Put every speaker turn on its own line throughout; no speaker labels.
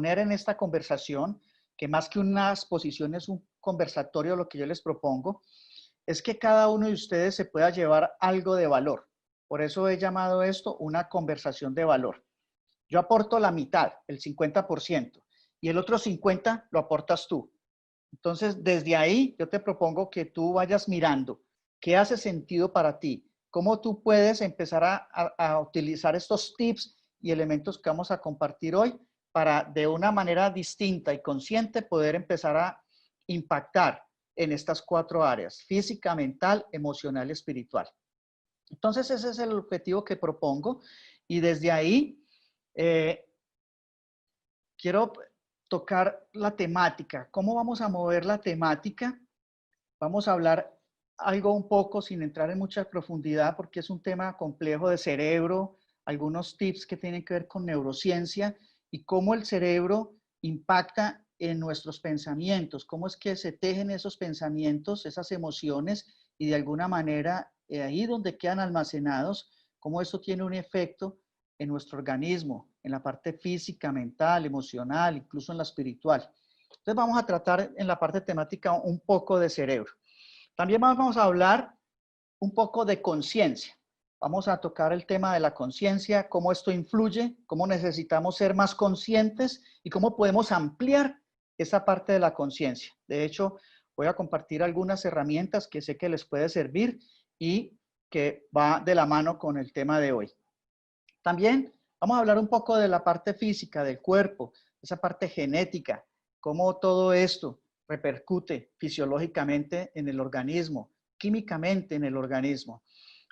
proponer en esta conversación, que más que una exposición es un conversatorio, lo que yo les propongo, es que cada uno de ustedes se pueda llevar algo de valor. Por eso he llamado esto una conversación de valor. Yo aporto la mitad, el 50%, y el otro 50% lo aportas tú. Entonces, desde ahí yo te propongo que tú vayas mirando qué hace sentido para ti, cómo tú puedes empezar a utilizar estos tips y elementos que vamos a compartir hoy para de una manera distinta y consciente poder empezar a impactar en estas 4 áreas: física, mental, emocional y espiritual. Entonces, ese es el objetivo que propongo y desde ahí quiero tocar la temática. ¿Cómo vamos a mover la temática? Vamos a hablar algo un poco sin entrar en mucha profundidad porque es un tema complejo de cerebro, algunos tips que tienen que ver con neurociencia y cómo el cerebro impacta en nuestros pensamientos, cómo es que se tejen esos pensamientos, esas emociones y de alguna manera ahí donde quedan almacenados, cómo eso tiene un efecto en nuestro organismo, en la parte física, mental, emocional, incluso en la espiritual. Entonces vamos a tratar en la parte temática un poco de cerebro. También vamos a hablar un poco de conciencia. Vamos a tocar el tema de la conciencia, cómo esto influye, cómo necesitamos ser más conscientes y cómo podemos ampliar esa parte de la conciencia. De hecho, voy a compartir algunas herramientas que sé que les puede servir y que va de la mano con el tema de hoy. También vamos a hablar un poco de la parte física del cuerpo, esa parte genética, cómo todo esto repercute fisiológicamente en el organismo, químicamente en el organismo.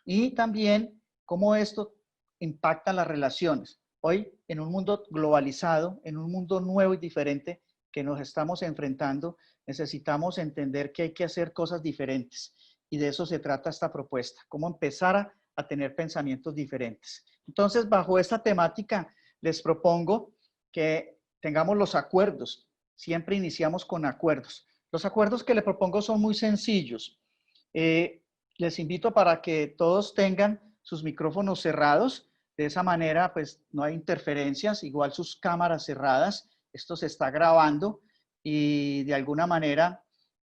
Y también cómo esto impacta las relaciones. Hoy, en un mundo globalizado, en un mundo nuevo y diferente que nos estamos enfrentando, necesitamos entender que hay que hacer cosas diferentes. Y de eso se trata esta propuesta, cómo empezar a tener pensamientos diferentes. Entonces, bajo esta temática, les propongo que tengamos los acuerdos. Siempre iniciamos con acuerdos. Los acuerdos que le propongo son muy sencillos. Les invito para que todos tengan sus micrófonos cerrados. De esa manera, pues no hay interferencias, igual sus cámaras cerradas. Esto se está grabando y de alguna manera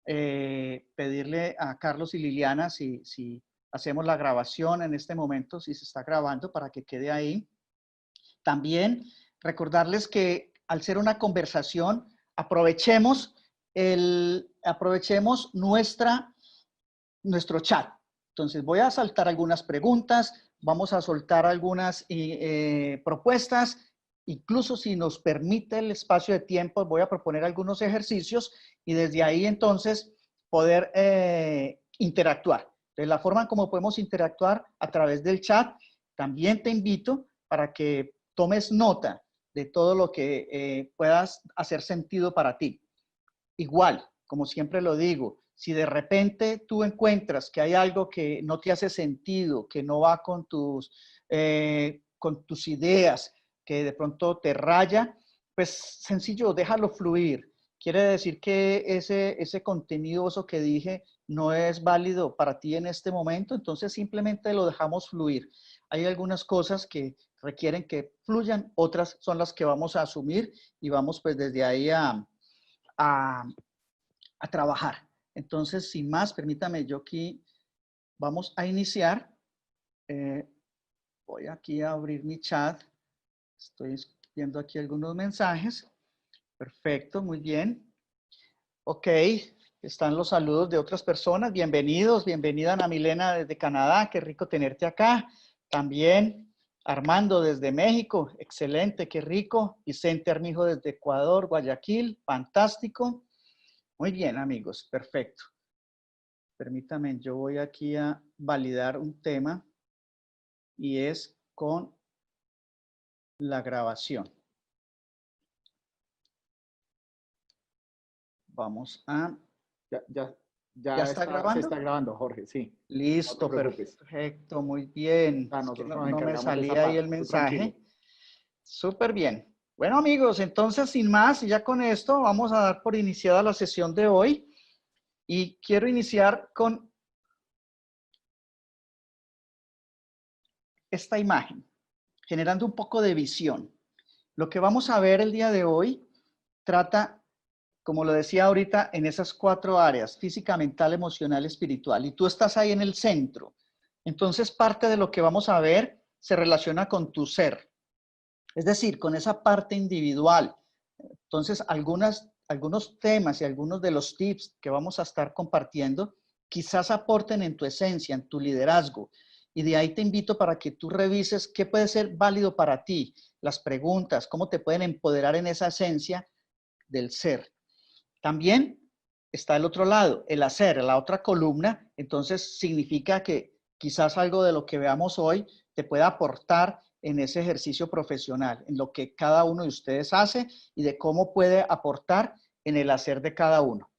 pedirle a Carlos y Liliana si hacemos la grabación en este momento, si se está grabando, para que quede ahí. También recordarles que al ser una conversación, aprovechemos nuestro chat. Entonces voy a saltar algunas preguntas, vamos a soltar algunas propuestas, incluso si nos permite el espacio de tiempo, voy a proponer algunos ejercicios y desde ahí entonces poder interactuar. De la forma como podemos interactuar a través del chat, también te invito para que tomes nota de todo lo que puedas hacer sentido para ti. Igual, como siempre lo digo, si de repente tú encuentras que hay algo que no te hace sentido, que no va con tus ideas, que de pronto te raya, pues sencillo, déjalo fluir. Quiere decir que ese contenido, eso que dije, no es válido para ti en este momento, entonces simplemente lo dejamos fluir. Hay algunas cosas que requieren que fluyan, otras son las que vamos a asumir y vamos pues desde ahí a trabajar. Entonces, sin más, permítame, yo aquí vamos a iniciar. Voy aquí a abrir mi chat. Estoy viendo aquí algunos mensajes. Perfecto, muy bien. Ok, están los saludos de otras personas. Bienvenidos, bienvenida Ana Milena desde Canadá. Qué rico tenerte acá. También Armando desde México. Excelente, qué rico. Vicente Armijo desde Ecuador, Guayaquil. Fantástico. Muy bien, amigos, perfecto. Permítame, yo voy aquí a validar un tema y es con la grabación. Vamos a...
¿Ya
está
se
grabando?
está grabando, Jorge, sí.
Listo,
No te preocupes.
perfecto, muy bien. Es que
Nosotros nos
no me
encargamos de esa
salía ahí el
parte, tú tranquilo.
mensaje. Súper bien. Bueno, amigos, entonces, sin más, y ya con esto, vamos a dar por iniciada la sesión de hoy. Y quiero iniciar con esta imagen, generando un poco de visión. Lo que vamos a ver el día de hoy trata, como lo decía ahorita, en esas 4 áreas, física, mental, emocional, espiritual, y tú estás ahí en el centro. Entonces, parte de lo que vamos a ver se relaciona con tu ser, es decir, con esa parte individual. Entonces, algunos temas y algunos de los tips que vamos a estar compartiendo quizás aporten en tu esencia, en tu liderazgo. Y de ahí te invito para que tú revises qué puede ser válido para ti, las preguntas, cómo te pueden empoderar en esa esencia del ser. También está el otro lado, el hacer, la otra columna. Entonces significa que quizás algo de lo que veamos hoy te pueda aportar en ese ejercicio profesional, en lo que cada uno de ustedes hace y de cómo puede aportar en el hacer de cada uno.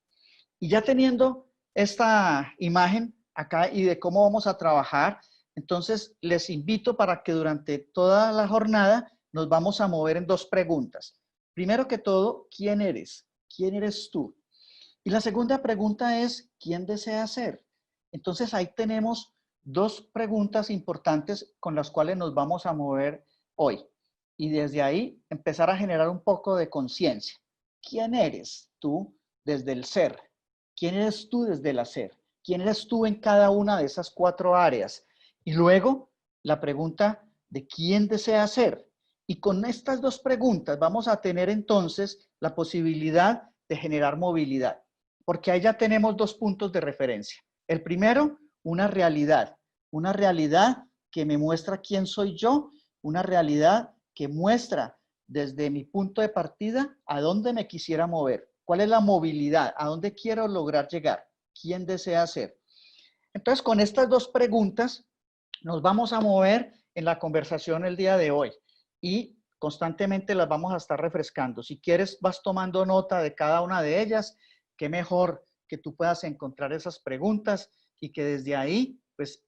Y ya teniendo esta imagen acá y de cómo vamos a trabajar, entonces les invito para que durante toda la jornada nos vamos a mover en 2 preguntas. Primero que todo, ¿quién eres? ¿Quién eres tú? Y la segunda pregunta es, ¿quién desea ser? Entonces ahí tenemos 2 preguntas importantes con las cuales nos vamos a mover hoy. Y desde ahí empezar a generar un poco de conciencia. ¿Quién eres tú desde el ser? ¿Quién eres tú desde el hacer? ¿Quién eres tú en cada una de esas 4 áreas? Y luego la pregunta de quién desea ser. Y con estas 2 preguntas vamos a tener entonces la posibilidad de generar movilidad, porque ahí ya tenemos 2 puntos de referencia. El primero, una realidad que me muestra quién soy yo, una realidad que muestra desde mi punto de partida a dónde me quisiera mover, cuál es la movilidad, a dónde quiero lograr llegar, quién desea ser. Entonces, con estas 2 preguntas nos vamos a mover en la conversación el día de hoy y constantemente las vamos a estar refrescando. Si quieres, vas tomando nota de cada una de ellas. Qué mejor que tú puedas encontrar esas preguntas y que desde ahí, pues,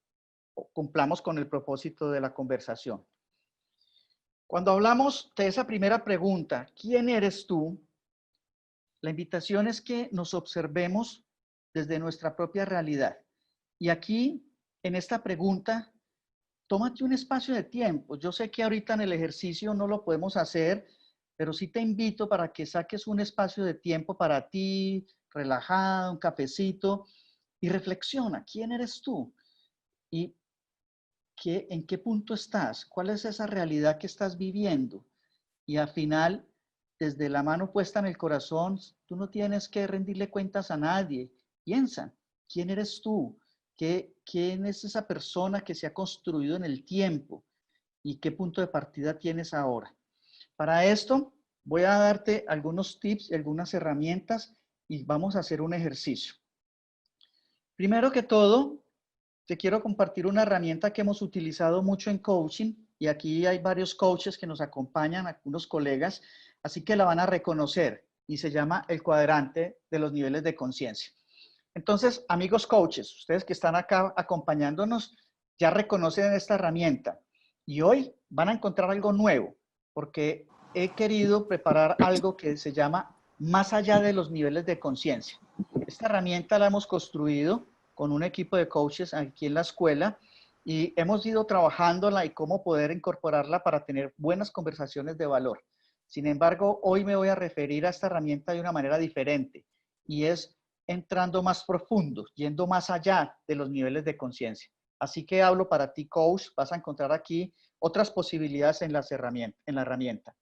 cumplamos con el propósito de la conversación. Cuando hablamos de esa primera pregunta, ¿quién eres tú? La invitación es que nos observemos desde nuestra propia realidad. Y aquí, en esta pregunta, tómate un espacio de tiempo. Yo sé que ahorita en el ejercicio no lo podemos hacer, pero sí te invito para que saques un espacio de tiempo para ti, relajado, un cafecito, y reflexiona, ¿quién eres tú? ¿Y en qué punto estás? ¿Cuál es esa realidad que estás viviendo? Y al final, desde la mano puesta en el corazón, tú no tienes que rendirle cuentas a nadie. Piensa, ¿quién eres tú? ¿Quién es esa persona que se ha construido en el tiempo? ¿Y qué punto de partida tienes ahora? Para esto, voy a darte algunos tips y algunas herramientas y vamos a hacer un ejercicio. Primero que todo, te quiero compartir una herramienta que hemos utilizado mucho en coaching y aquí hay varios coaches que nos acompañan, algunos colegas, así que la van a reconocer y se llama el cuadrante de los niveles de conciencia. Entonces, amigos coaches, ustedes que están acá acompañándonos, ya reconocen esta herramienta y hoy van a encontrar algo nuevo porque he querido preparar algo que se llama más allá de los niveles de conciencia. Esta herramienta la hemos construido con un equipo de coaches aquí en la escuela y hemos ido trabajándola y cómo poder incorporarla para tener buenas conversaciones de valor. Sin embargo, hoy me voy a referir a esta herramienta de una manera diferente y es entrando más profundo, yendo más allá de los niveles de conciencia. Así que hablo para ti, coach, vas a encontrar aquí otras posibilidades en la herramienta.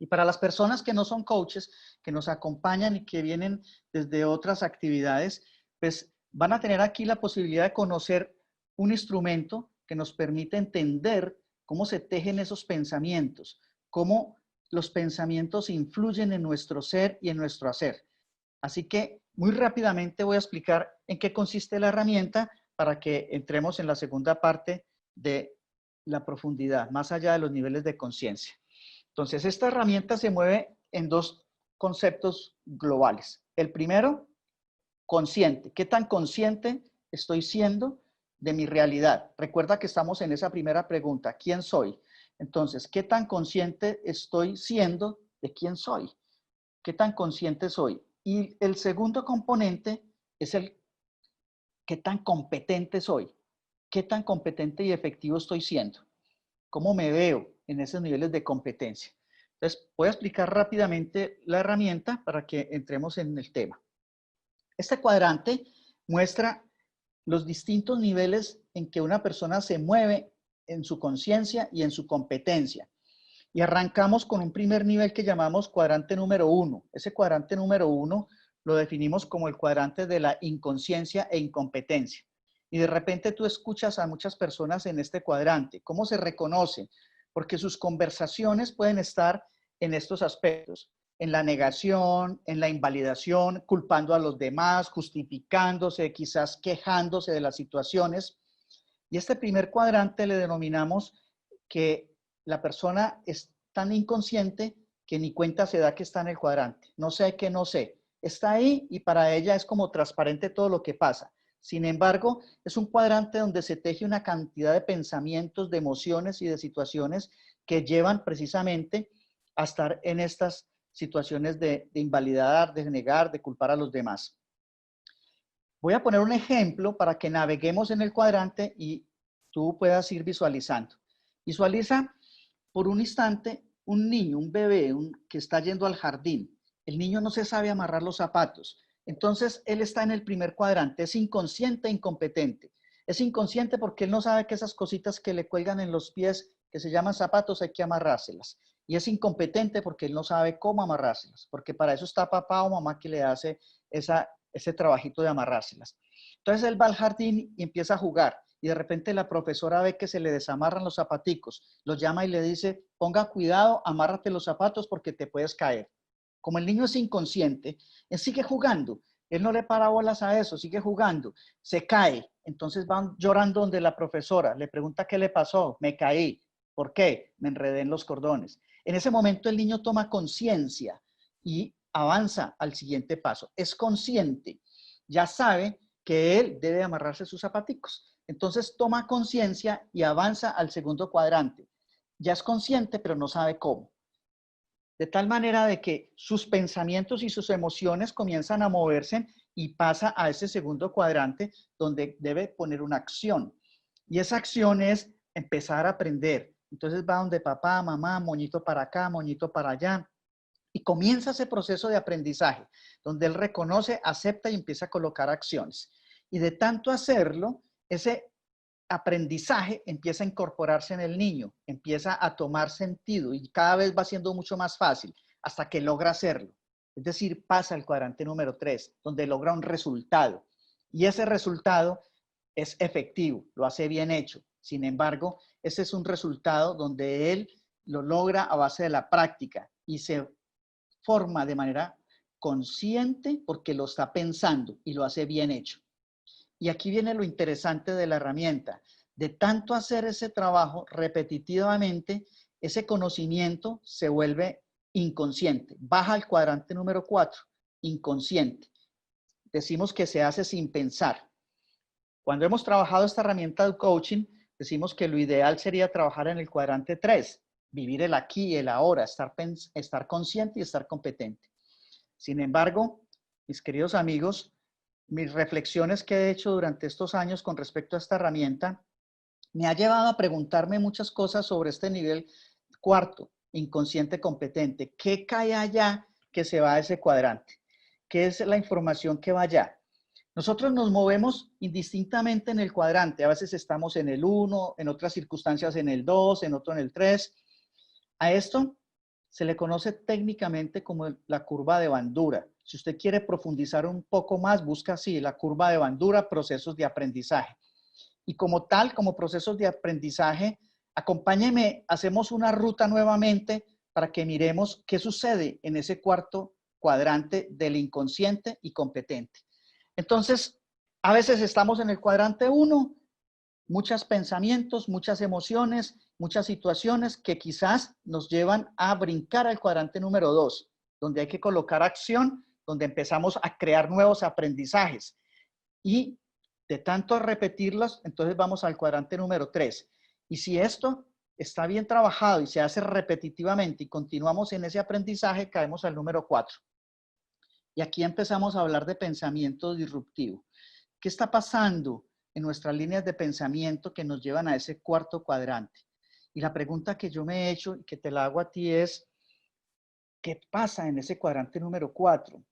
Y para las personas que no son coaches, que nos acompañan y que vienen desde otras actividades, pues van a tener aquí la posibilidad de conocer un instrumento que nos permite entender cómo se tejen esos pensamientos, cómo los pensamientos influyen en nuestro ser y en nuestro hacer. Así que muy rápidamente voy a explicar en qué consiste la herramienta para que entremos en la segunda parte de la profundidad, más allá de los niveles de conciencia. Entonces, esta herramienta se mueve en 2 conceptos globales. El primero, consciente. ¿Qué tan consciente estoy siendo de mi realidad? Recuerda que estamos en esa primera pregunta, ¿quién soy? Entonces, ¿qué tan consciente estoy siendo de quién soy? ¿Qué tan consciente soy? Y el segundo componente es el qué tan competente soy. ¿Qué tan competente y efectivo estoy siendo? ¿Cómo me veo en esos niveles de competencia? Entonces, voy a explicar rápidamente la herramienta para que entremos en el tema. Este cuadrante muestra los distintos niveles en que una persona se mueve en su conciencia y en su competencia. Y arrancamos con un primer nivel que llamamos cuadrante número 1. Ese cuadrante número 1 lo definimos como el cuadrante de la inconsciencia e incompetencia. Y de repente tú escuchas a muchas personas en este cuadrante. ¿Cómo se reconoce? Porque sus conversaciones pueden estar en estos aspectos, en la negación, en la invalidación, culpando a los demás, justificándose, quizás quejándose de las situaciones. Y este primer cuadrante le denominamos que la persona es tan inconsciente que ni cuenta se da que está en el cuadrante. No sé que no sé. Está ahí y para ella es como transparente todo lo que pasa. Sin embargo, es un cuadrante donde se teje una cantidad de pensamientos, de emociones y de situaciones que llevan precisamente a estar en estas situaciones de invalidar, de negar, de culpar a los demás. Voy a poner un ejemplo para que naveguemos en el cuadrante y tú puedas ir visualizando. Visualiza por un instante un niño, un bebé que está yendo al jardín. El niño no se sabe amarrar los zapatos. Entonces, él está en el primer cuadrante, es inconsciente e incompetente. Es inconsciente porque él no sabe que esas cositas que le cuelgan en los pies, que se llaman zapatos, hay que amarrárselas. Y es incompetente porque él no sabe cómo amarrárselas, porque para eso está papá o mamá que le hace ese trabajito de amarrárselas. Entonces él va al jardín y empieza a jugar y de repente la profesora ve que se le desamarran los zapaticos, los llama y le dice, ponga cuidado, amárrate los zapatos porque te puedes caer. Como el niño es inconsciente, él sigue jugando, él no le para bolas a eso, sigue jugando, se cae, entonces van llorando donde la profesora, le pregunta qué le pasó, me caí, ¿por qué? Me enredé en los cordones. En ese momento el niño toma conciencia y avanza al siguiente paso, es consciente, ya sabe que él debe amarrarse sus zapaticos. Entonces toma conciencia y avanza al segundo cuadrante. Ya es consciente, pero no sabe cómo. De tal manera de que sus pensamientos y sus emociones comienzan a moverse y pasa a ese segundo cuadrante donde debe poner una acción. Y esa acción es empezar a aprender. Entonces va donde papá, mamá, moñito para acá, moñito para allá. Y comienza ese proceso de aprendizaje, donde él reconoce, acepta y empieza a colocar acciones. Y de tanto hacerlo, ese aprendizaje empieza a incorporarse en el niño, empieza a tomar sentido y cada vez va siendo mucho más fácil hasta que logra hacerlo. Es decir, pasa al cuadrante número 3, donde logra un resultado. Y ese resultado es efectivo, lo hace bien hecho. Sin embargo, ese es un resultado donde él lo logra a base de la práctica y se forma de manera consciente porque lo está pensando y lo hace bien hecho. Y aquí viene lo interesante de la herramienta. De tanto hacer ese trabajo repetitivamente, ese conocimiento se vuelve inconsciente. Baja al cuadrante número 4, inconsciente. Decimos que se hace sin pensar. Cuando hemos trabajado esta herramienta de coaching, decimos que lo ideal sería trabajar en el cuadrante 3, vivir el aquí y el ahora, estar consciente y estar competente. Sin embargo, mis queridos amigos, mis reflexiones que he hecho durante estos años con respecto a esta herramienta me ha llevado a preguntarme muchas cosas sobre este nivel cuarto, inconsciente competente. ¿Qué cae allá que se va a ese cuadrante? ¿Qué es la información que va allá? Nosotros nos movemos indistintamente en el cuadrante. A veces estamos en el 1, en otras circunstancias en el 2, en otro en el 3. A esto se le conoce técnicamente como la curva de Bandura. Si usted quiere profundizar un poco más, busca así, la curva de Bandura, procesos de aprendizaje. Y como tal, como procesos de aprendizaje, acompáñeme, hacemos una ruta nuevamente para que miremos qué sucede en ese cuarto cuadrante del inconsciente y competente. Entonces, a veces estamos en el cuadrante 1, muchos pensamientos, muchas emociones, muchas situaciones que quizás nos llevan a brincar al cuadrante número 2, donde hay que colocar acción, donde empezamos a crear nuevos aprendizajes. Y de tanto repetirlos, entonces vamos al cuadrante número 3. Y si esto está bien trabajado y se hace repetitivamente y continuamos en ese aprendizaje, caemos al número 4. Y aquí empezamos a hablar de pensamiento disruptivo. ¿Qué está pasando en nuestras líneas de pensamiento que nos llevan a ese cuarto cuadrante? Y la pregunta que yo me he hecho y que te la hago a ti es, ¿Qué pasa en ese cuadrante número 4?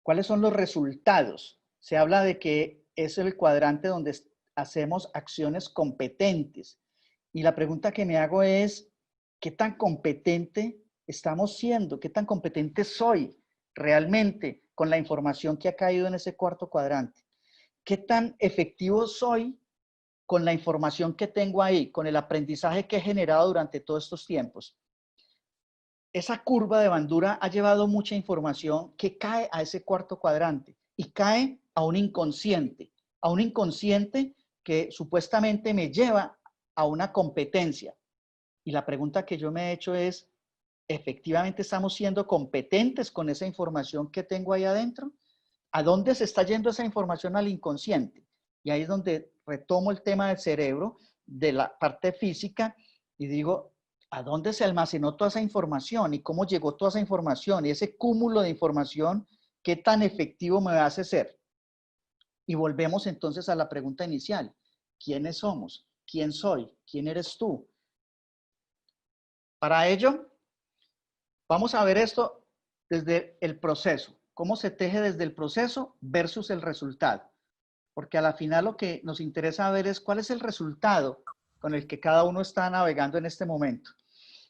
¿Cuáles son los resultados? Se habla de que es el cuadrante donde hacemos acciones competentes. Y la pregunta que me hago es, ¿qué tan competente estamos siendo? ¿Qué tan competente soy realmente con la información que ha caído en ese cuarto cuadrante? ¿Qué tan efectivo soy con la información que tengo ahí, con el aprendizaje que he generado durante todos estos tiempos? Esa curva de Bandura ha llevado mucha información que cae a ese cuarto cuadrante y cae a un inconsciente que supuestamente me lleva a una competencia. Y la pregunta que yo me he hecho es, ¿efectivamente estamos siendo competentes con esa información que tengo ahí adentro? ¿A dónde se está yendo esa información al inconsciente? Y ahí es donde retomo el tema del cerebro, de la parte física, y digo, ¿a dónde se almacenó toda esa información? ¿Y cómo llegó toda esa información? Y ese cúmulo de información, ¿qué tan efectivo me hace ser? Y volvemos entonces a la pregunta inicial. ¿Quiénes somos? ¿Quién soy? ¿Quién eres tú? Para ello, vamos a ver esto desde el proceso. ¿Cómo se teje desde el proceso versus el resultado? Porque a la final lo que nos interesa ver es cuál es el resultado con el que cada uno está navegando en este momento.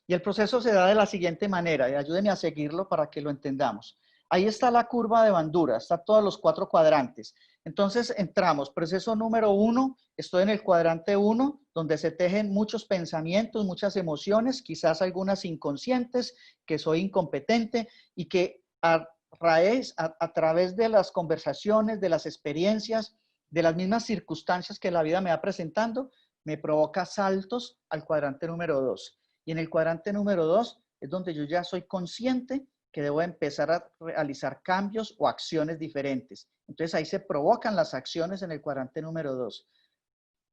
Y el proceso se da de la siguiente manera, y ayúdenme a seguirlo para que lo entendamos. Ahí está la curva de Bandura, está todos los 4 cuadrantes. Entonces entramos, proceso número 1, estoy en el cuadrante 1, donde se tejen muchos pensamientos, muchas emociones, quizás algunas inconscientes, que soy incompetente y que a través de las conversaciones, de las experiencias, de las mismas circunstancias que la vida me va presentando, me provoca saltos al cuadrante número 2. Y en el cuadrante número 2 es donde yo ya soy consciente que debo empezar a realizar cambios o acciones diferentes. Entonces ahí se provocan las acciones en el cuadrante número 2.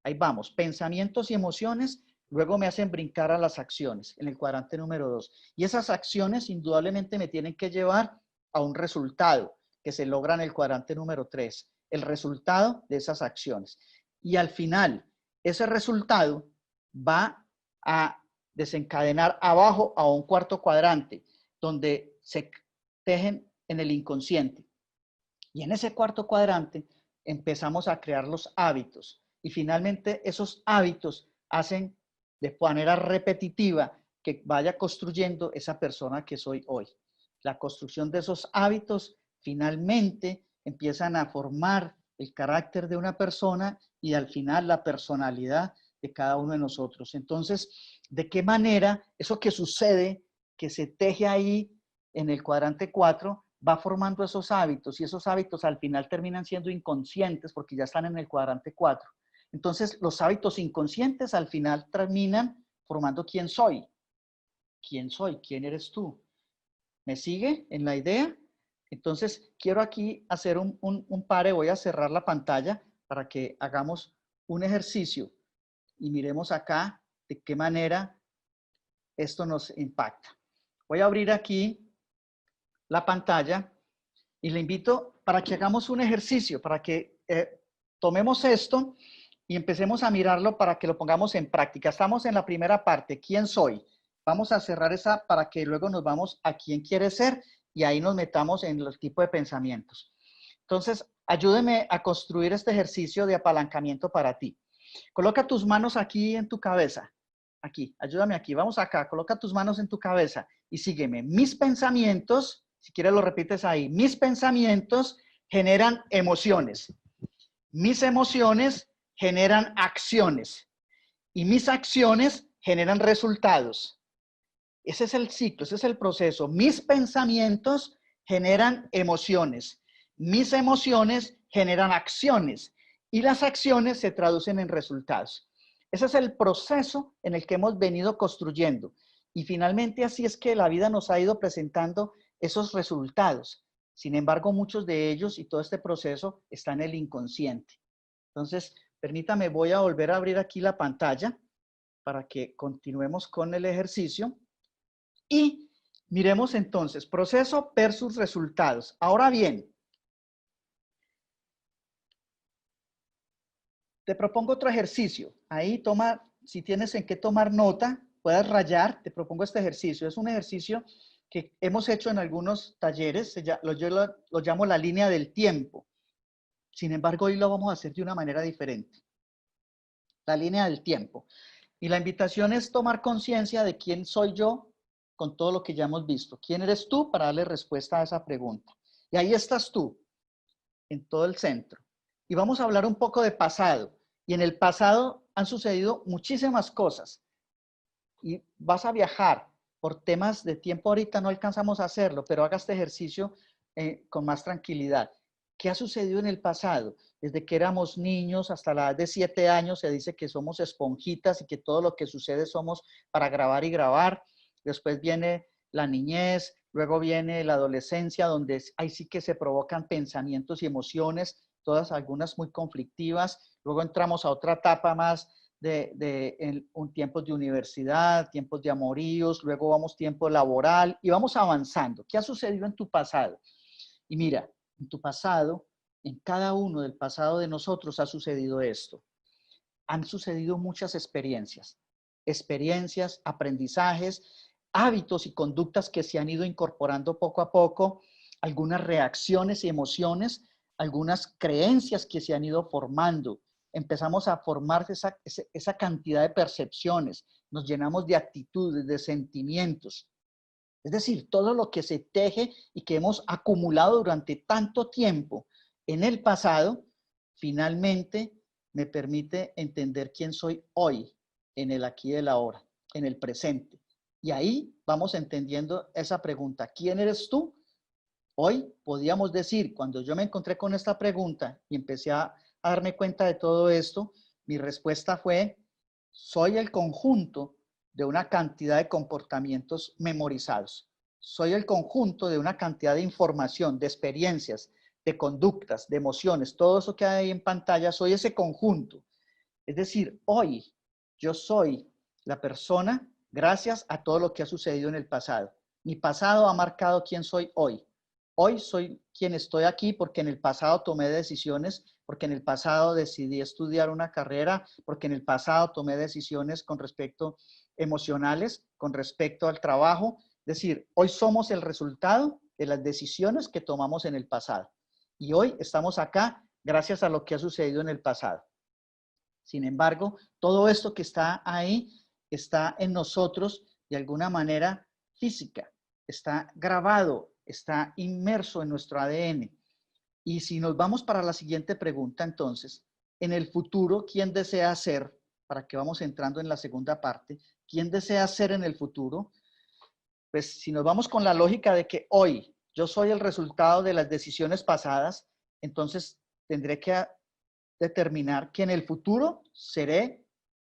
Ahí vamos, pensamientos y emociones, luego me hacen brincar a las acciones en el cuadrante número 2. Y esas acciones indudablemente me tienen que llevar a un resultado que se logra en el cuadrante número 3, el resultado de esas acciones. Y al final, ese resultado va a desencadenar abajo a un cuarto cuadrante, donde se tejen en el inconsciente. Y en ese cuarto cuadrante empezamos a crear los hábitos. Y finalmente esos hábitos hacen de manera repetitiva que vaya construyendo esa persona que soy hoy. La construcción de esos hábitos finalmente empiezan a formar el carácter de una persona y al final la personalidad de cada uno de nosotros. Entonces, ¿de qué manera eso que sucede, que se teje ahí en el cuadrante 4, va formando esos hábitos y esos hábitos al final terminan siendo inconscientes porque ya están en el cuadrante 4? Entonces, los hábitos inconscientes al final terminan formando quién soy. ¿Quién soy? ¿Quién eres tú? ¿Me sigue en la idea? Entonces, quiero aquí hacer un pare, voy a cerrar la pantalla para que hagamos un ejercicio y miremos acá de qué manera esto nos impacta. Voy a abrir aquí la pantalla y le invito para que hagamos un ejercicio, para que tomemos esto y empecemos a mirarlo para que lo pongamos en práctica. Estamos en la primera parte, ¿quién soy? Vamos a cerrar esa para que luego nos vamos a quién quiere ser y ahí nos metamos en los tipos de pensamientos. Entonces, ayúdeme a construir este ejercicio de apalancamiento para ti. Coloca tus manos aquí en tu cabeza. Aquí, ayúdame aquí. Vamos acá. Coloca tus manos en tu cabeza y sígueme. Mis pensamientos, si quieres lo repites ahí. Mis pensamientos generan emociones. Mis emociones generan acciones. Y mis acciones generan resultados. Ese es el ciclo, ese es el proceso. Mis pensamientos generan emociones. Mis emociones generan acciones. Y las acciones se traducen en resultados. Ese es el proceso en el que hemos venido construyendo. Y finalmente así es que la vida nos ha ido presentando esos resultados. Sin embargo, muchos de ellos y todo este proceso está en el inconsciente. Entonces, permítame, voy a volver a abrir aquí la pantalla para que continuemos con el ejercicio. Y miremos entonces, proceso versus resultados. Ahora bien, te propongo otro ejercicio. Ahí toma, si tienes en qué tomar nota, puedes rayar, te propongo este ejercicio. Es un ejercicio que hemos hecho en algunos talleres, yo lo llamo la línea del tiempo. Sin embargo, hoy lo vamos a hacer de una manera diferente. La línea del tiempo. Y la invitación es tomar conciencia de quién soy yo con todo lo que ya hemos visto. ¿Quién eres tú? Para darle respuesta a esa pregunta. Y ahí estás tú, en todo el centro. Y vamos a hablar un poco de pasado. Y en el pasado han sucedido muchísimas cosas. Y vas a viajar por temas de tiempo. Ahorita no alcanzamos a hacerlo, pero haga este ejercicio con más tranquilidad. ¿Qué ha sucedido en el pasado? Desde que éramos niños hasta la edad de 7 años se dice que somos esponjitas y que todo lo que sucede somos para grabar y grabar. Después viene la niñez, luego viene la adolescencia, donde ahí sí que se provocan pensamientos y emociones, todas algunas muy conflictivas. Luego entramos a otra etapa más en tiempos de universidad, tiempos de amoríos, luego vamos tiempo laboral y vamos avanzando. ¿Qué ha sucedido en tu pasado? Y mira, en tu pasado, en cada uno del pasado de nosotros ha sucedido esto. Han sucedido muchas experiencias, aprendizajes, hábitos y conductas que se han ido incorporando poco a poco, algunas reacciones y emociones, algunas creencias que se han ido formando. Empezamos a formar esa cantidad de percepciones, nos llenamos de actitudes, de sentimientos. Es decir, todo lo que se teje y que hemos acumulado durante tanto tiempo en el pasado, finalmente me permite entender quién soy hoy, en el aquí y el ahora, en el presente. Y ahí vamos entendiendo esa pregunta, ¿quién eres tú? Hoy podíamos decir, cuando yo me encontré con esta pregunta y empecé a darme cuenta de todo esto, mi respuesta fue, soy el conjunto de una cantidad de comportamientos memorizados. Soy el conjunto de una cantidad de información, de experiencias, de conductas, de emociones, todo eso que hay ahí en pantalla, soy ese conjunto. Es decir, hoy yo soy la persona gracias a todo lo que ha sucedido en el pasado. Mi pasado ha marcado quién soy hoy. Hoy soy quien estoy aquí porque en el pasado tomé decisiones, porque en el pasado decidí estudiar una carrera, porque en el pasado tomé decisiones con respecto emocionales, con respecto al trabajo. Es decir, hoy somos el resultado de las decisiones que tomamos en el pasado. Y hoy estamos acá gracias a lo que ha sucedido en el pasado. Sin embargo, todo esto que está ahí está en nosotros de alguna manera física, está grabado, está inmerso en nuestro ADN. Y si nos vamos para la siguiente pregunta, entonces, en el futuro, ¿quién desea ser? Para que vamos entrando en la segunda parte, ¿quién desea ser en el futuro? Pues si nos vamos con la lógica de que hoy yo soy el resultado de las decisiones pasadas, entonces tendré que determinar que en el futuro seré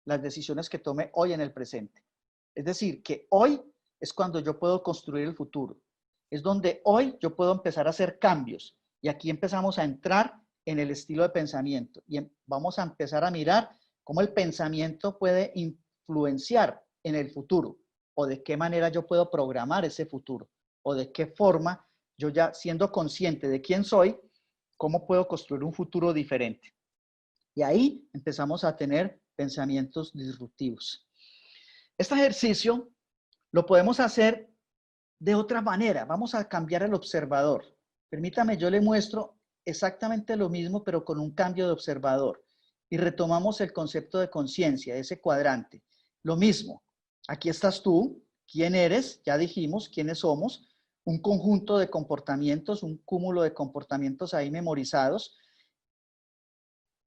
las decisiones que tome hoy en el presente. Es decir, que hoy es cuando yo puedo construir el futuro. Es donde hoy yo puedo empezar a hacer cambios. Y aquí empezamos a entrar en el estilo de pensamiento. Y vamos a empezar a mirar cómo el pensamiento puede influenciar en el futuro. O de qué manera yo puedo programar ese futuro. O de qué forma yo ya siendo consciente de quién soy, cómo puedo construir un futuro diferente. Y ahí empezamos a tener pensamientos disruptivos. Este ejercicio lo podemos hacer de otra manera. Vamos a cambiar el observador. Permítame, yo le muestro exactamente lo mismo, pero con un cambio de observador. Y retomamos el concepto de conciencia, ese cuadrante. Lo mismo, aquí estás tú, quién eres, ya dijimos quiénes somos, un conjunto de comportamientos, un cúmulo de comportamientos ahí memorizados,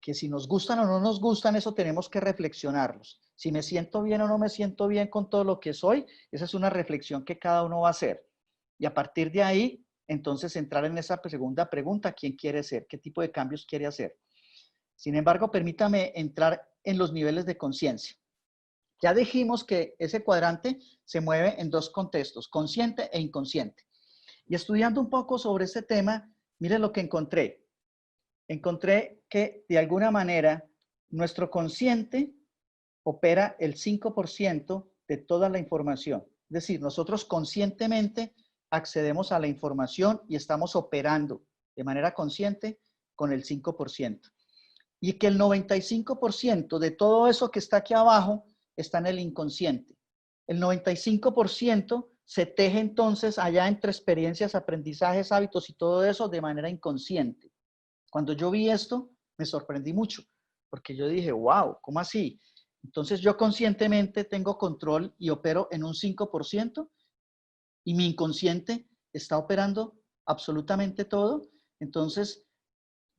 que si nos gustan o no nos gustan, eso tenemos que reflexionarlos. Si me siento bien o no me siento bien con todo lo que soy, esa es una reflexión que cada uno va a hacer. Y a partir de ahí, entonces entrar en esa segunda pregunta, ¿quién quiere ser? ¿Qué tipo de cambios quiere hacer? Sin embargo, permítame entrar en los niveles de conciencia. Ya dijimos que ese cuadrante se mueve en dos contextos, consciente e inconsciente. Y estudiando un poco sobre este tema, mire lo que encontré. Encontré que de alguna manera nuestro consciente opera el 5% de toda la información. Es decir, nosotros conscientemente accedemos a la información y estamos operando de manera consciente con el 5%. Y que el 95% de todo eso que está aquí abajo está en el inconsciente. El 95% se teje entonces allá entre experiencias, aprendizajes, hábitos y todo eso de manera inconsciente. Cuando yo vi esto, me sorprendí mucho, porque yo dije, wow, ¿cómo así? Entonces yo conscientemente tengo control y opero en un 5% y mi inconsciente está operando absolutamente todo. Entonces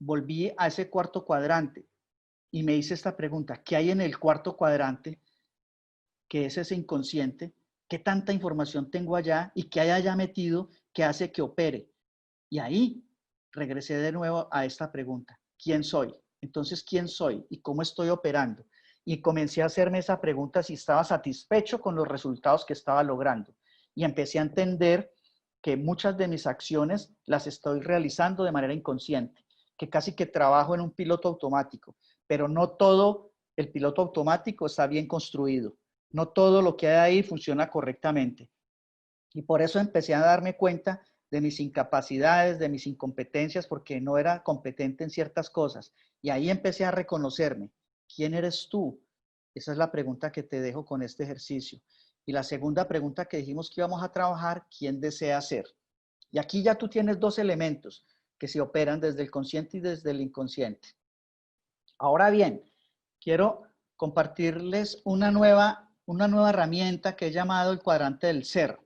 volví a ese cuarto cuadrante y me hice esta pregunta: ¿qué hay en el cuarto cuadrante, que es ese inconsciente? ¿Qué tanta información tengo allá y qué hay allá metido que hace que opere? Y ahí regresé de nuevo a esta pregunta: ¿quién soy? Entonces, ¿quién soy y cómo estoy operando? Y comencé a hacerme esa pregunta si estaba satisfecho con los resultados que estaba logrando. Y empecé a entender que muchas de mis acciones las estoy realizando de manera inconsciente, que casi que trabajo en un piloto automático, pero no todo el piloto automático está bien construido. No todo lo que hay ahí funciona correctamente. Y por eso empecé a darme cuenta de mis incapacidades, de mis incompetencias, porque no era competente en ciertas cosas. Y ahí empecé a reconocerme. ¿Quién eres tú? Esa es la pregunta que te dejo con este ejercicio. Y la segunda pregunta que dijimos que íbamos a trabajar: ¿quién desea ser? Y aquí ya tú tienes dos elementos que se operan desde el consciente y desde el inconsciente. Ahora bien, quiero compartirles una nueva herramienta que he llamado el cuadrante del ser.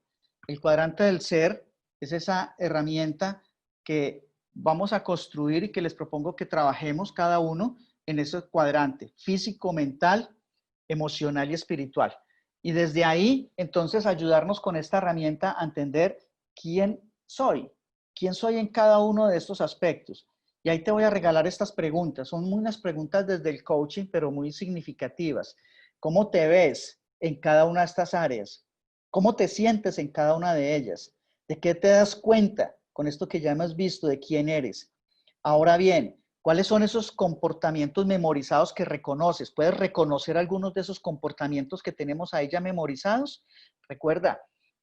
El cuadrante del ser es esa herramienta que vamos a construir y que les propongo que trabajemos cada uno en ese cuadrante: físico, mental, emocional y espiritual. Y desde ahí, entonces, ayudarnos con esta herramienta a entender quién soy en cada uno de estos aspectos. Y ahí te voy a regalar estas preguntas. Son unas preguntas desde el coaching, pero muy significativas. ¿Cómo te ves en cada una de estas áreas? ¿Cómo te sientes en cada una de ellas? ¿De qué te das cuenta con esto que ya hemos visto de quién eres? Ahora bien, ¿cuáles son esos comportamientos memorizados que reconoces? ¿Puedes reconocer algunos de esos comportamientos que tenemos ahí ya memorizados? Recuerda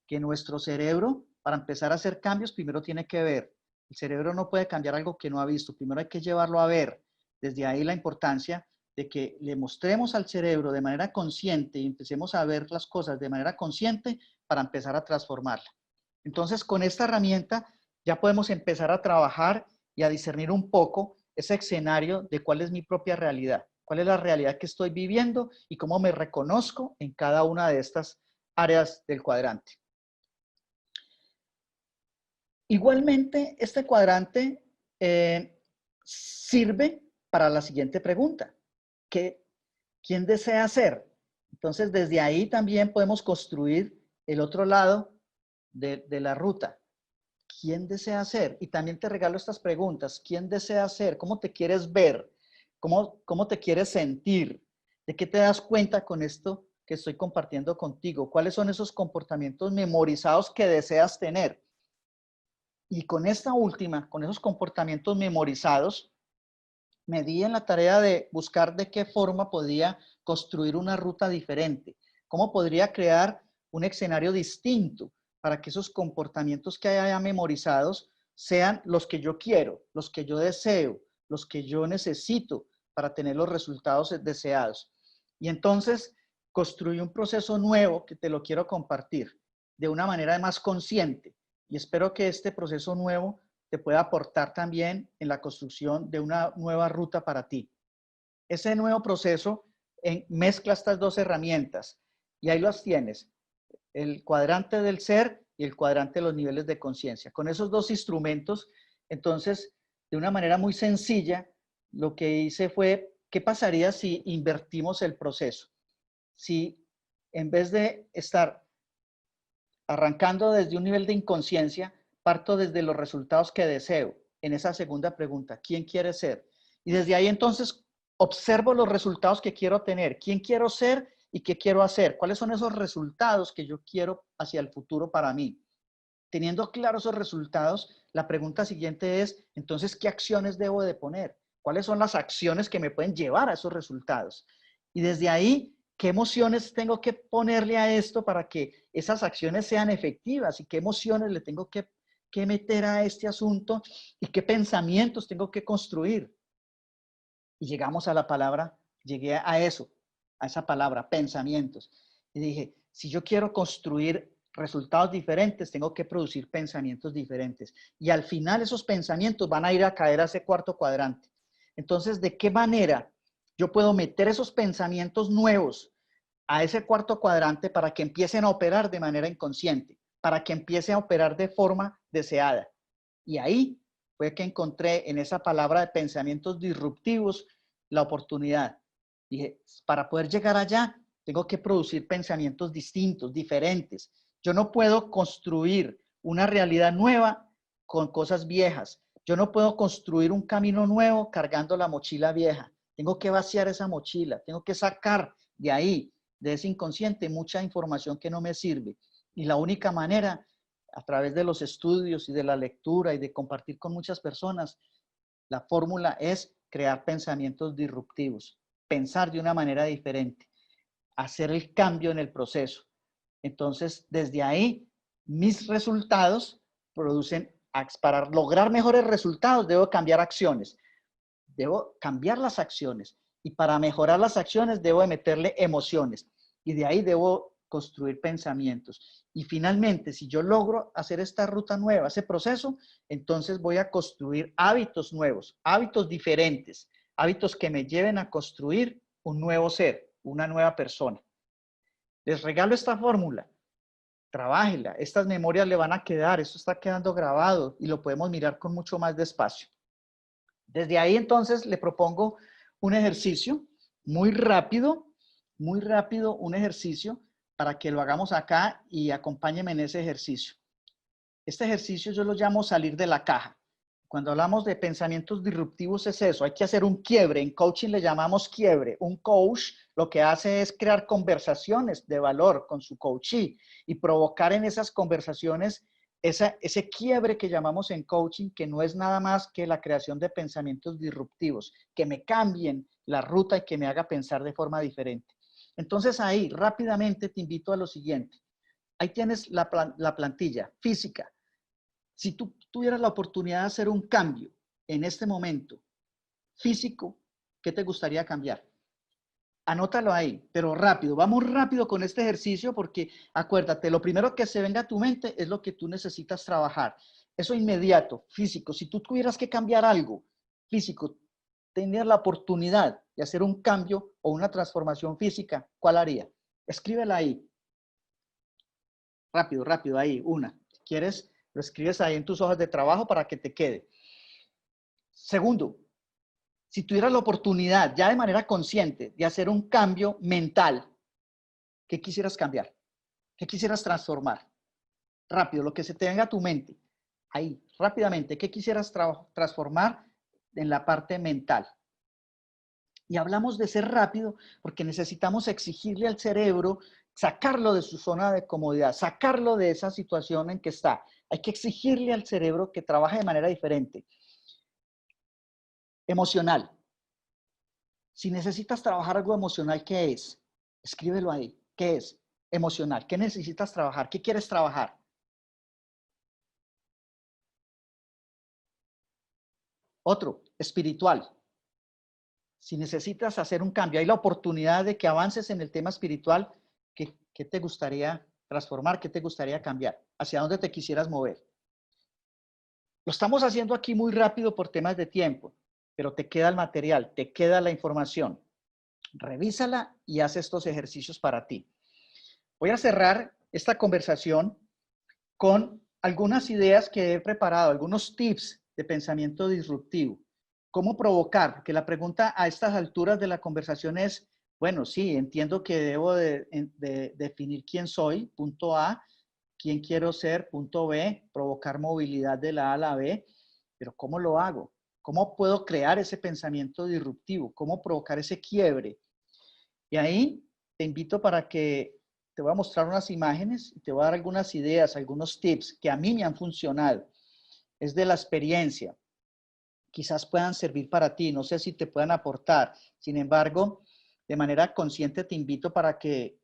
que nuestro cerebro, para empezar a hacer cambios, primero tiene que ver. El cerebro no puede cambiar algo que no ha visto. Primero hay que llevarlo a ver. Desde ahí la importancia de que le mostremos al cerebro de manera consciente y empecemos a ver las cosas de manera consciente para empezar a transformarla. Entonces, con esta herramienta ya podemos empezar a trabajar y a discernir un poco ese escenario de cuál es mi propia realidad, cuál es la realidad que estoy viviendo y cómo me reconozco en cada una de estas áreas del cuadrante. Igualmente, este cuadrante sirve para la siguiente pregunta: ¿quién desea ser? Entonces, desde ahí también podemos construir el otro lado de la ruta. ¿Quién desea ser? Y también te regalo estas preguntas: ¿quién desea ser? ¿Cómo te quieres ver? ¿Cómo te quieres sentir? ¿De qué te das cuenta con esto que estoy compartiendo contigo? ¿Cuáles son esos comportamientos memorizados que deseas tener? Y con esta última, con esos comportamientos memorizados, me di en la tarea de buscar de qué forma podía construir una ruta diferente, cómo podría crear un escenario distinto para que esos comportamientos que haya memorizados sean los que yo quiero, los que yo deseo, los que yo necesito para tener los resultados deseados. Y entonces construí un proceso nuevo que te lo quiero compartir de una manera más consciente, y espero que este proceso nuevo te pueda aportar también en la construcción de una nueva ruta para ti. Ese nuevo proceso mezcla estas dos herramientas y ahí las tienes: el cuadrante del ser y el cuadrante de los niveles de conciencia. Con esos dos instrumentos, entonces, de una manera muy sencilla, lo que hice fue: ¿qué pasaría si invertimos el proceso? Si en vez de estar arrancando desde un nivel de inconsciencia, parto desde los resultados que deseo en esa segunda pregunta: ¿quién quiere ser? Y desde ahí entonces observo los resultados que quiero tener, quién quiero ser y qué quiero hacer, cuáles son esos resultados que yo quiero hacia el futuro para mí. Teniendo claros esos resultados, la pregunta siguiente es: entonces, ¿qué acciones debo de poner? ¿Cuáles son las acciones que me pueden llevar a esos resultados? Y desde ahí, ¿qué emociones tengo que ponerle a esto para que esas acciones sean efectivas? ¿Y qué emociones le tengo que meter a este asunto? ¿Y qué pensamientos tengo que construir? Y llegamos a la palabra, llegué a eso, a esa palabra, pensamientos. Y dije: si yo quiero construir resultados diferentes, tengo que producir pensamientos diferentes. Y al final esos pensamientos van a ir a caer a ese cuarto cuadrante. Entonces, ¿de qué manera yo puedo meter esos pensamientos nuevos a ese cuarto cuadrante para que empiecen a operar de manera inconsciente, para que empiecen a operar de forma deseada? Y ahí fue que encontré en esa palabra de pensamientos disruptivos la oportunidad. Dije, para poder llegar allá, tengo que producir pensamientos distintos, diferentes. Yo no puedo construir una realidad nueva con cosas viejas. Yo no puedo construir un camino nuevo cargando la mochila vieja. Tengo que vaciar esa mochila, tengo que sacar de ahí, de ese inconsciente, mucha información que no me sirve. Y la única manera, a través de los estudios y de la lectura y de compartir con muchas personas, la fórmula es crear pensamientos disruptivos, pensar de una manera diferente, hacer el cambio en el proceso. Entonces, desde ahí, mis resultados producen, para lograr mejores resultados, debo cambiar acciones. Debo cambiar las acciones. Y para mejorar las acciones, debo de meterle emociones. Y de ahí debo construir pensamientos. Y finalmente, si yo logro hacer esta ruta nueva, ese proceso, entonces voy a construir hábitos nuevos, hábitos diferentes, hábitos que me lleven a construir un nuevo ser, una nueva persona. Les regalo esta fórmula, trabájela, estas memorias le van a quedar, esto está quedando grabado y lo podemos mirar con mucho más despacio. Desde ahí entonces le propongo un ejercicio muy rápido, un ejercicio para que lo hagamos acá y acompáñenme en ese ejercicio. Este ejercicio yo lo llamo salir de la caja. Cuando hablamos de pensamientos disruptivos es eso, hay que hacer un quiebre. En coaching le llamamos quiebre. Un coach lo que hace es crear conversaciones de valor con su coachee y provocar en esas conversaciones ese quiebre que llamamos en coaching, que no es nada más que la creación de pensamientos disruptivos, que me cambien la ruta y que me haga pensar de forma diferente. Entonces ahí rápidamente te invito a lo siguiente. Ahí tienes la plantilla física. Si tú tuvieras la oportunidad de hacer un cambio en este momento físico, ¿qué te gustaría cambiar? Anótalo ahí, pero rápido. Vamos rápido con este ejercicio porque acuérdate, lo primero que se venga a tu mente es lo que tú necesitas trabajar. Eso inmediato, físico. Si tú tuvieras que cambiar algo físico, tener la oportunidad de hacer un cambio o una transformación física, ¿cuál haría? Escríbela ahí. Rápido, rápido, ahí, una. Si quieres, lo escribes ahí en tus hojas de trabajo para que te quede. Segundo, si tuvieras la oportunidad ya de manera consciente de hacer un cambio mental, ¿qué quisieras cambiar? ¿Qué quisieras transformar? Rápido, lo que se te venga a tu mente. Ahí, rápidamente, ¿qué quisieras transformar en la parte mental? Y hablamos de ser rápido porque necesitamos exigirle al cerebro sacarlo de su zona de comodidad, sacarlo de esa situación en que está. Hay que exigirle al cerebro que trabaje de manera diferente. Emocional. Si necesitas trabajar algo emocional, ¿qué es? Escríbelo ahí. ¿Qué es? Emocional. ¿Qué necesitas trabajar? ¿Qué quieres trabajar? Otro, espiritual. Si necesitas hacer un cambio, hay la oportunidad de que avances en el tema espiritual. ¿Qué te gustaría transformar? ¿Qué te gustaría cambiar? ¿Hacia dónde te quisieras mover? Lo estamos haciendo aquí muy rápido por temas de tiempo, pero te queda el material, te queda la información. Revísala y haz estos ejercicios para ti. Voy a cerrar esta conversación con algunas ideas que he preparado, algunos tips de pensamiento disruptivo. ¿Cómo provocar? Porque la pregunta a estas alturas de la conversación es, bueno, sí, entiendo que debo de definir quién soy, punto A, quién quiero ser, punto B, provocar movilidad de la A a la B, pero ¿cómo lo hago? ¿Cómo puedo crear ese pensamiento disruptivo? ¿Cómo provocar ese quiebre? Y ahí te invito para que te voy a mostrar unas imágenes y te voy a dar algunas ideas, algunos tips que a mí me han funcionado. Es de la experiencia. Quizás puedan servir para ti, no sé si te puedan aportar. Sin embargo, de manera consciente te invito para que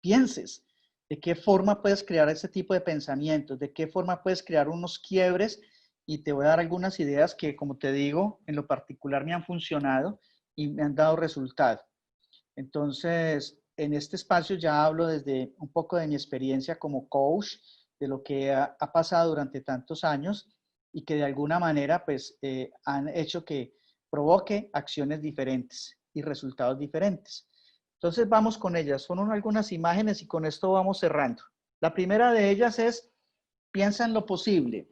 pienses de qué forma puedes crear ese tipo de pensamientos, de qué forma puedes crear unos quiebres y te voy a dar algunas ideas que, como te digo, en lo particular me han funcionado y me han dado resultado. Entonces, en este espacio ya hablo desde un poco de mi experiencia como coach, de lo que ha pasado durante tantos años y que de alguna manera pues han hecho que provoque acciones diferentes y resultados diferentes. Entonces vamos con ellas. Son algunas imágenes y con esto vamos cerrando. La primera de ellas es, piensa en lo posible.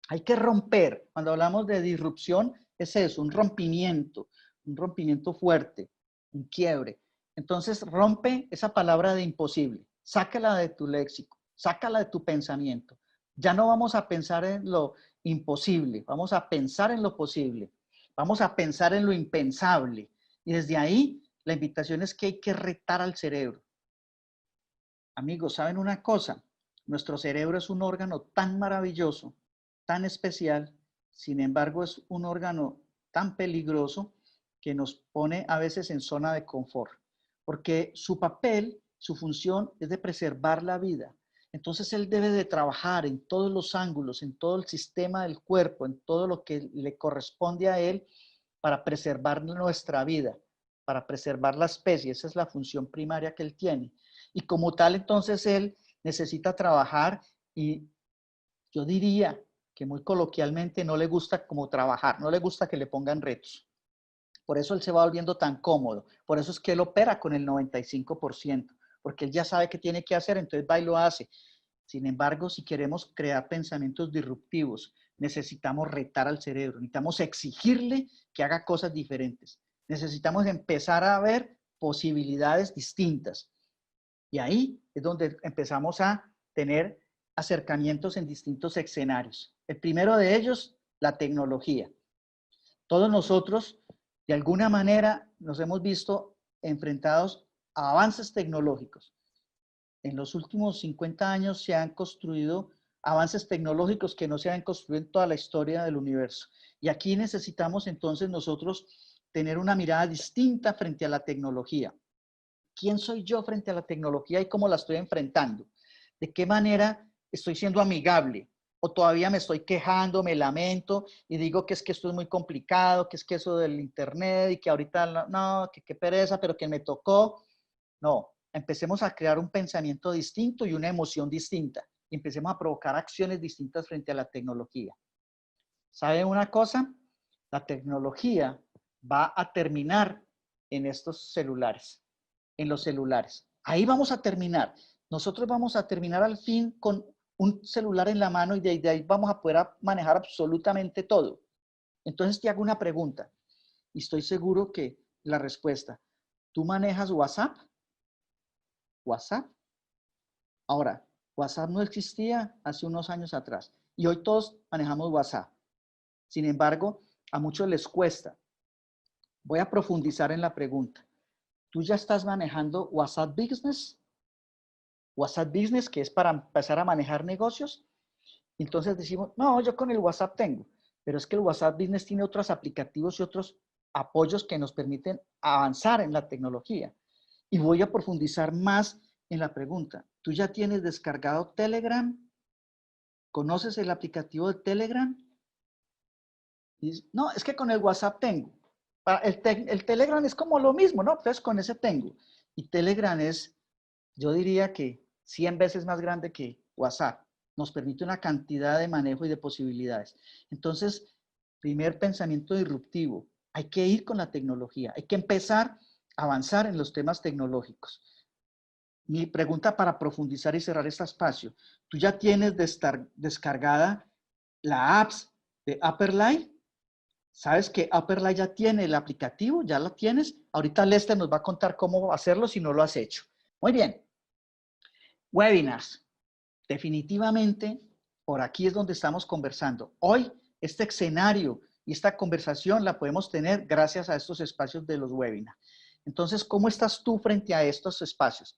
Hay que romper. Cuando hablamos de disrupción, es eso, un rompimiento fuerte, un quiebre. Entonces rompe esa palabra de imposible, sácala de tu léxico, sácala de tu pensamiento. Ya no vamos a pensar en lo imposible, vamos a pensar en lo posible, vamos a pensar en lo impensable. Y desde ahí, la invitación es que hay que retar al cerebro. Amigos, ¿saben una cosa? Nuestro cerebro es un órgano tan maravilloso, tan especial, sin embargo es un órgano tan peligroso que nos pone a veces en zona de confort, porque su papel, su función es de preservar la vida. Entonces él debe de trabajar en todos los ángulos, en todo el sistema del cuerpo, en todo lo que le corresponde a él para preservar nuestra vida, para preservar la especie. Esa es la función primaria que él tiene. Y como tal, entonces él necesita trabajar y yo diría que muy coloquialmente no le gusta como trabajar, no le gusta que le pongan retos. Por eso él se va volviendo tan cómodo. Por eso es que él opera con el 95%, porque él ya sabe qué tiene que hacer, entonces va y lo hace. Sin embargo, si queremos crear pensamientos disruptivos, necesitamos retar al cerebro, necesitamos exigirle que haga cosas diferentes. Necesitamos empezar a ver posibilidades distintas. Y ahí es donde empezamos a tener acercamientos en distintos escenarios. El primero de ellos, la tecnología. Todos nosotros, de alguna manera, nos hemos visto enfrentados a avances tecnológicos. En los últimos 50 años se han construido avances tecnológicos que no se han construido en toda la historia del universo. Y aquí necesitamos entonces nosotros tener una mirada distinta frente a la tecnología. ¿Quién soy yo frente a la tecnología y cómo la estoy enfrentando? ¿De qué manera estoy siendo amigable? ¿O todavía me estoy quejando, me lamento y digo que es que esto es muy complicado, que es que eso del internet y que ahorita no, que qué pereza, pero que me tocó? No, empecemos a crear un pensamiento distinto y una emoción distinta. Y empecemos a provocar acciones distintas frente a la tecnología. ¿Saben una cosa? La tecnología va a terminar en estos celulares, en los celulares. Ahí vamos a terminar. Nosotros vamos a terminar al fin con un celular en la mano y de ahí vamos a poder manejar absolutamente todo. Entonces te hago una pregunta y estoy seguro que la respuesta. ¿Tú manejas WhatsApp? ¿WhatsApp? Ahora, WhatsApp no existía hace unos años atrás y hoy todos manejamos WhatsApp. Sin embargo, a muchos les cuesta. Voy a profundizar en la pregunta. ¿Tú ya estás manejando WhatsApp Business? WhatsApp Business, que es para empezar a manejar negocios. Entonces decimos, no, yo con el WhatsApp tengo, pero es que el WhatsApp Business tiene otros aplicativos y otros apoyos que nos permiten avanzar en la tecnología. Y voy a profundizar más en la pregunta. ¿Tú ya tienes descargado Telegram? ¿Conoces el aplicativo de Telegram? Y dices, no, es que con el WhatsApp tengo. El Telegram es como lo mismo, ¿no? Entonces con ese tengo. Y Telegram es, yo diría que 100 veces más grande que WhatsApp. Nos permite una cantidad de manejo y de posibilidades. Entonces, primer pensamiento disruptivo. Hay que ir con la tecnología. Hay que empezar a avanzar en los temas tecnológicos. Mi pregunta para profundizar y cerrar este espacio. ¿Tú ya tienes descargada la apps de Upperline? ¿Sabes que Upperline ya tiene el aplicativo? ¿Ya la tienes? Ahorita Lester nos va a contar cómo hacerlo si no lo has hecho. Muy bien. Webinars. Definitivamente, por aquí es donde estamos conversando. Hoy, este escenario y esta conversación la podemos tener gracias a estos espacios de los webinars. Entonces, ¿cómo estás tú frente a estos espacios?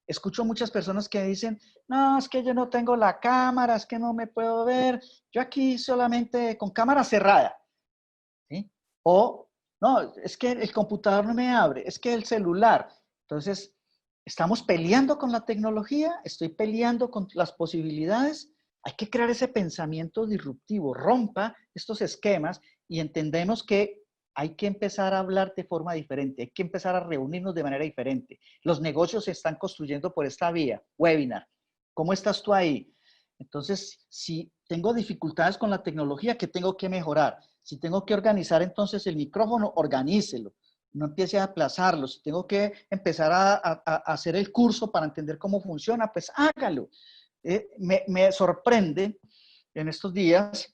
Escucho muchas personas que dicen, no, es que yo no tengo la cámara, es que no me puedo ver, yo aquí solamente con cámara cerrada. ¿Sí? O, no, es que el computador no me abre, es que el celular. Entonces, estamos peleando con la tecnología, estoy peleando con las posibilidades. Hay que crear ese pensamiento disruptivo, rompa estos esquemas y entendemos que hay que empezar a hablar de forma diferente, hay que empezar a reunirnos de manera diferente. Los negocios se están construyendo por esta vía, webinar. ¿Cómo estás tú ahí? Entonces, si tengo dificultades con la tecnología, ¿qué tengo que mejorar? Si tengo que organizar entonces el micrófono, organícelo. No empiece a aplazarlo. Si tengo que empezar a hacer el curso para entender cómo funciona, pues hágalo. Me sorprende en estos días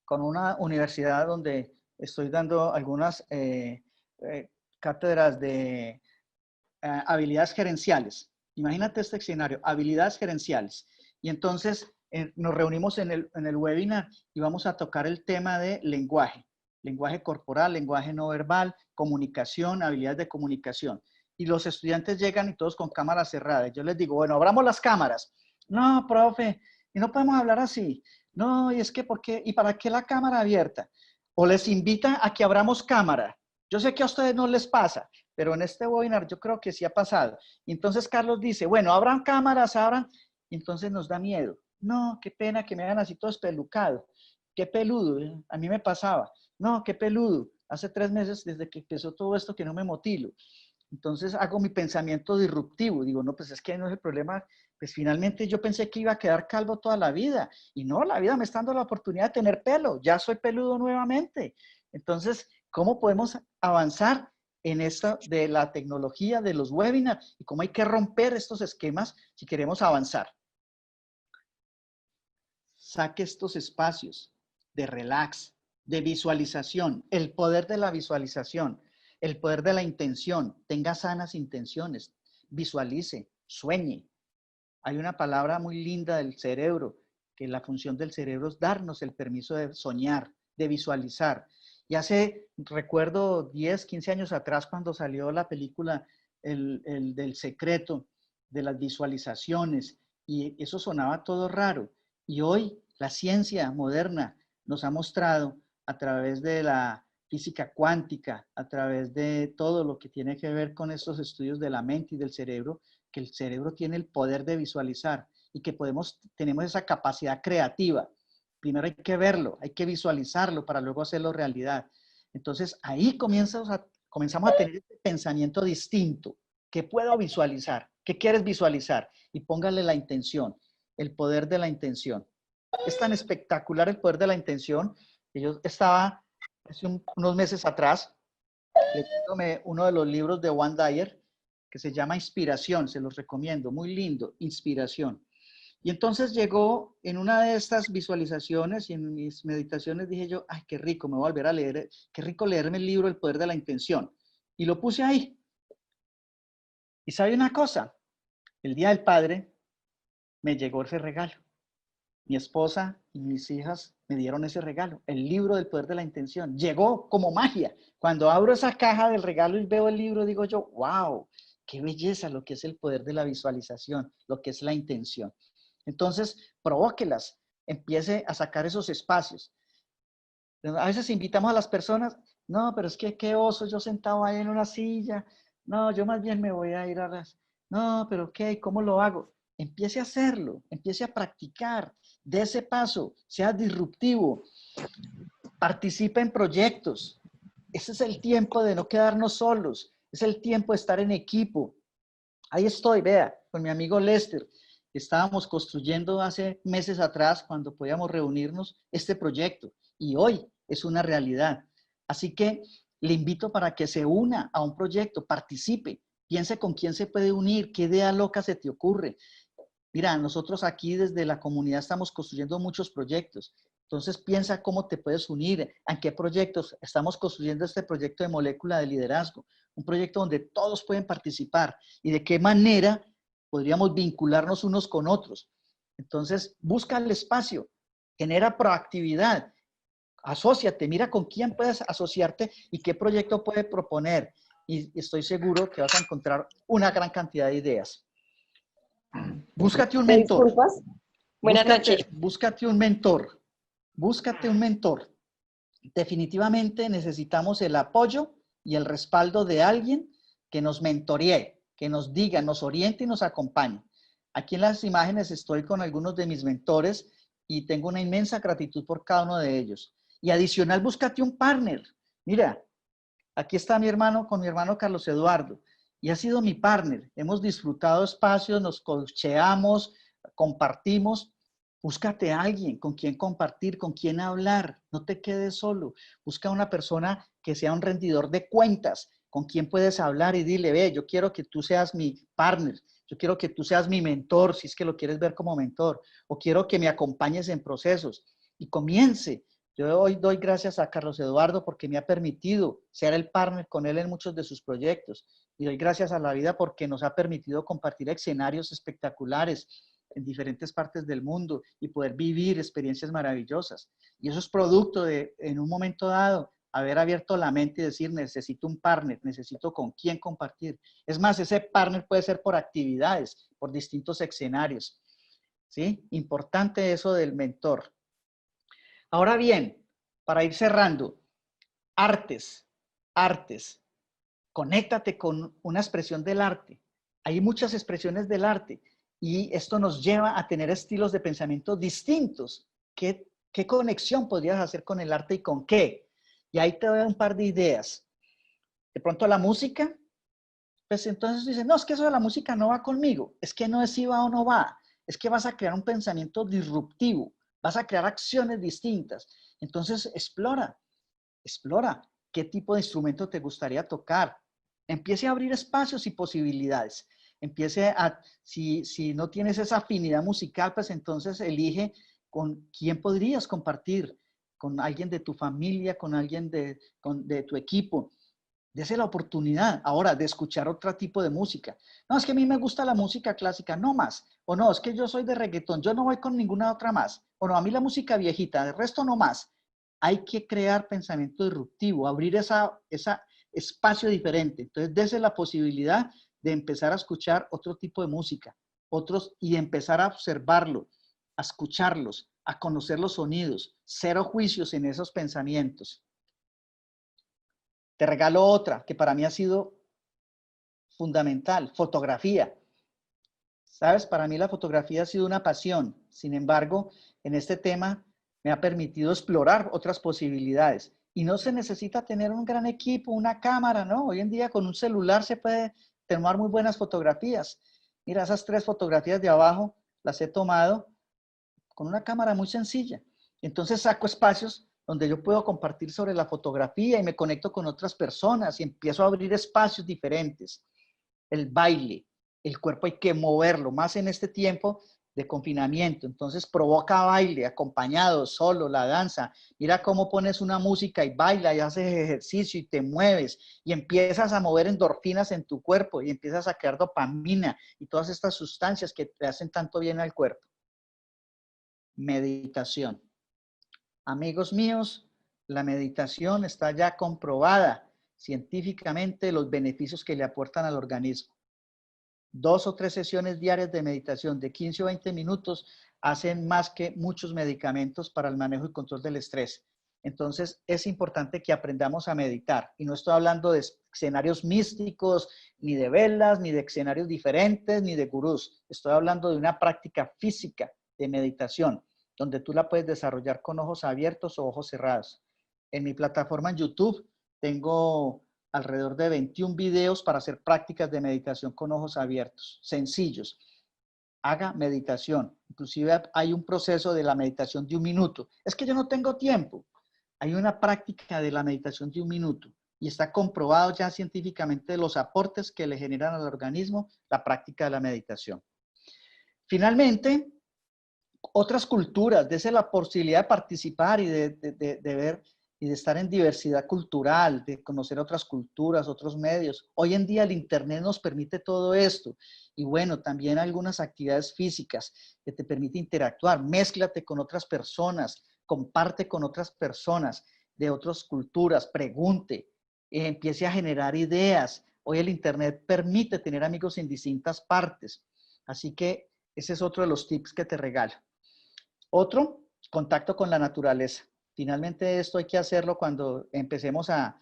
con una universidad donde estoy dando algunas cátedras de habilidades gerenciales. Imagínate este escenario, habilidades gerenciales. Y entonces nos reunimos en el webinar y vamos a tocar el tema de lenguaje corporal, lenguaje no verbal, comunicación, habilidades de comunicación. Y los estudiantes llegan y todos con cámaras cerradas. Yo les digo, bueno, abramos las cámaras. No, profe, y no podemos hablar así. No, y es que, ¿por qué? ¿Y para qué la cámara abierta? O les invita a que abramos cámara. Yo sé que a ustedes no les pasa, pero en este webinar yo creo que sí ha pasado. Entonces Carlos dice, bueno, abran cámaras, abran, y entonces nos da miedo. No, qué pena que me hagan así todo espelucado. Qué peludo, a mí me pasaba. No, qué peludo. Hace 3 meses desde que empezó todo esto que no me motilo. Entonces hago mi pensamiento disruptivo. Digo, no, pues es que no es el problema. Pues finalmente yo pensé que iba a quedar calvo toda la vida. Y no, la vida me está dando la oportunidad de tener pelo. Ya soy peludo nuevamente. Entonces, ¿cómo podemos avanzar en esto de la tecnología, de los webinars? Y cómo hay que romper estos esquemas si queremos avanzar. Saque estos espacios de relax, de visualización, el poder de la visualización, el poder de la intención. Tenga sanas intenciones, visualice, sueñe. Hay una palabra muy linda del cerebro, que la función del cerebro es darnos el permiso de soñar, de visualizar. Y recuerdo 10, 15 años atrás cuando salió la película el del secreto, de las visualizaciones, y eso sonaba todo raro. Y hoy la ciencia moderna nos ha mostrado a través de la física cuántica, a través de todo lo que tiene que ver con estos estudios de la mente y del cerebro, que el cerebro tiene el poder de visualizar y que tenemos esa capacidad creativa. Primero hay que verlo, hay que visualizarlo para luego hacerlo realidad. Entonces ahí comenzamos a tener este pensamiento distinto. ¿Qué puedo visualizar? ¿Qué quieres visualizar? Y póngale la intención, el poder de la intención. Es tan espectacular el poder de la intención que yo estaba hace unos meses atrás leyéndome uno de los libros de Wayne Dyer que se llama Inspiración, se los recomiendo, muy lindo, Inspiración. Y entonces llegó en una de estas visualizaciones y en mis meditaciones dije yo, ay, qué rico, me voy a volver a leer, qué rico leerme el libro El poder de la intención. Y lo puse ahí. Y sabe una cosa, el Día del Padre me llegó ese regalo. Mi esposa y mis hijas me dieron ese regalo, el libro del poder de la intención. Llegó como magia. Cuando abro esa caja del regalo y veo el libro, digo yo, wow, qué belleza lo que es el poder de la visualización, lo que es la intención. Entonces, provóquelas, empiece a sacar esos espacios. A veces invitamos a las personas, no, pero es que qué oso yo sentado ahí en una silla, no, yo más bien me voy a ir a las, no, pero qué, ¿cómo lo hago? Empiece a hacerlo, empiece a practicar, dé ese paso, sea disruptivo, participe en proyectos. Ese es el tiempo de no quedarnos solos, es el tiempo de estar en equipo. Ahí estoy, vea, con mi amigo Lester. Estábamos construyendo hace meses atrás, cuando podíamos reunirnos, este proyecto. Y hoy es una realidad. Así que le invito para que se una a un proyecto, participe, piense con quién se puede unir, qué idea loca se te ocurre. Mira, nosotros aquí desde la comunidad estamos construyendo muchos proyectos. Entonces piensa cómo te puedes unir, en qué proyectos. Estamos construyendo este proyecto de molécula de liderazgo, un proyecto donde todos pueden participar y de qué manera podríamos vincularnos unos con otros. Entonces busca el espacio, genera proactividad, asóciate, mira con quién puedes asociarte y qué proyecto puede proponer. Y estoy seguro que vas a encontrar una gran cantidad de ideas. Búscate un
¿Me
mentor.
disculpas? Buenas noches.
Búscate un mentor. Búscate un mentor. Definitivamente necesitamos el apoyo y el respaldo de alguien que nos mentoree, que nos diga, nos oriente y nos acompañe. Aquí en las imágenes estoy con algunos de mis mentores y tengo una inmensa gratitud por cada uno de ellos. Y adicional, búscate un partner. Mira, Aquí está mi hermano, con mi hermano Carlos Eduardo, y ha sido mi partner. Hemos disfrutado espacios, nos coacheamos, compartimos. Búscate a alguien con quien compartir, con quien hablar. No te quedes solo. Busca una persona que sea un rendidor de cuentas, con quien puedes hablar y dile, ve, yo quiero que tú seas mi partner, yo quiero que tú seas mi mentor, si es que lo quieres ver como mentor, o quiero que me acompañes en procesos. Y comience. Yo hoy doy gracias a Carlos Eduardo porque me ha permitido ser el partner con él en muchos de sus proyectos. Y doy gracias a la vida porque nos ha permitido compartir escenarios espectaculares en diferentes partes del mundo y poder vivir experiencias maravillosas. Y eso es producto de, en un momento dado, haber abierto la mente y decir, necesito un partner, necesito con quién compartir. Es más, ese partner puede ser por actividades, por distintos escenarios. ¿Sí? Importante eso del mentor. Ahora bien, para ir cerrando, artes, artes. Conéctate con una expresión del arte. Hay muchas expresiones del arte y esto nos lleva a tener estilos de pensamiento distintos. ¿Qué conexión podrías hacer con el arte y con qué? Y ahí te doy un par de ideas. De pronto la música, pues entonces dicen, no, es que eso de la música no va conmigo. Es que no es si va o no va. Es que vas a crear un pensamiento disruptivo. Vas a crear acciones distintas. Entonces explora, explora. ¿Qué tipo de instrumento te gustaría tocar? Empiece a abrir espacios y posibilidades. Empiece a, si no tienes esa afinidad musical, pues entonces elige con quién podrías compartir, con alguien de tu familia, con alguien de tu equipo. Dese la oportunidad ahora de escuchar otro tipo de música. No, es que a mí me gusta la música clásica, no más. O no, es que yo soy de reggaetón, yo no voy con ninguna otra más. O no, a mí la música viejita, el resto no más. Hay que crear pensamiento disruptivo, abrir esa espacio diferente. Entonces, dese la posibilidad de empezar a escuchar otro tipo de música, otros, y empezar a observarlo, a escucharlos, a conocer los sonidos, cero juicios en esos pensamientos. Te regalo otra que para mí ha sido fundamental, fotografía. ¿Sabes? Para mí la fotografía ha sido una pasión. Sin embargo, en este tema me ha permitido explorar otras posibilidades. Y no se necesita tener un gran equipo, una cámara, ¿no? Hoy en día con un celular se puede tomar muy buenas fotografías. Mira, esas 3 fotografías de abajo las he tomado con una cámara muy sencilla. Entonces saco espacios donde yo puedo compartir sobre la fotografía y me conecto con otras personas y empiezo a abrir espacios diferentes. El baile, el cuerpo hay que moverlo, más en este tiempo de confinamiento. Entonces provoca baile, acompañado, solo, la danza. Mira cómo pones una música y baila y haces ejercicio y te mueves y empiezas a mover endorfinas en tu cuerpo y empiezas a crear dopamina y todas estas sustancias que te hacen tanto bien al cuerpo. Meditación. Amigos míos, la meditación está ya comprobada científicamente los beneficios que le aportan al organismo. 2 o 3 sesiones diarias de meditación de 15 o 20 minutos hacen más que muchos medicamentos para el manejo y control del estrés. Entonces, es importante que aprendamos a meditar. Y no estoy hablando de escenarios místicos, ni de velas, ni de escenarios diferentes, ni de gurús. Estoy hablando de una práctica física de meditación, donde tú la puedes desarrollar con ojos abiertos o ojos cerrados. En mi plataforma en YouTube tengo alrededor de 21 videos para hacer prácticas de meditación con ojos abiertos, sencillos. Haga meditación. Inclusive hay un proceso de la meditación de 1 minuto. Es que yo no tengo tiempo. Hay una práctica de la meditación de 1 minuto y está comprobado ya científicamente los aportes que le generan al organismo la práctica de la meditación. Finalmente, otras culturas, dese la posibilidad de participar y de ver y de estar en diversidad cultural, de conocer otras culturas, otros medios. Hoy en día el Internet nos permite todo esto. Y bueno, también algunas actividades físicas que te permiten interactuar. Mézclate con otras personas, comparte con otras personas de otras culturas, pregunte, empiece a generar ideas. Hoy el Internet permite tener amigos en distintas partes. Así que ese es otro de los tips que te regalo. Otro, contacto con la naturaleza. Finalmente esto hay que hacerlo cuando empecemos a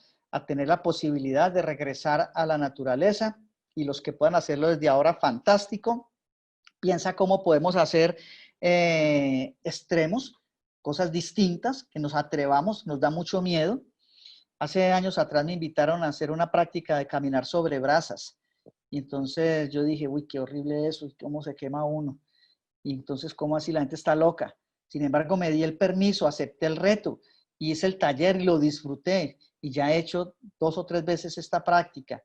tener la posibilidad de regresar a la naturaleza y los que puedan hacerlo desde ahora, fantástico. Piensa cómo podemos hacer extremos, cosas distintas, que nos atrevamos, nos da mucho miedo. Hace años atrás me invitaron a hacer una práctica de caminar sobre brasas. Y entonces yo dije, uy, qué horrible eso, cómo se quema uno. Y entonces, ¿cómo así? La gente está loca. Sin embargo, me di el permiso, acepté el reto, y hice el taller y lo disfruté. Y ya he hecho 2 o 3 veces esta práctica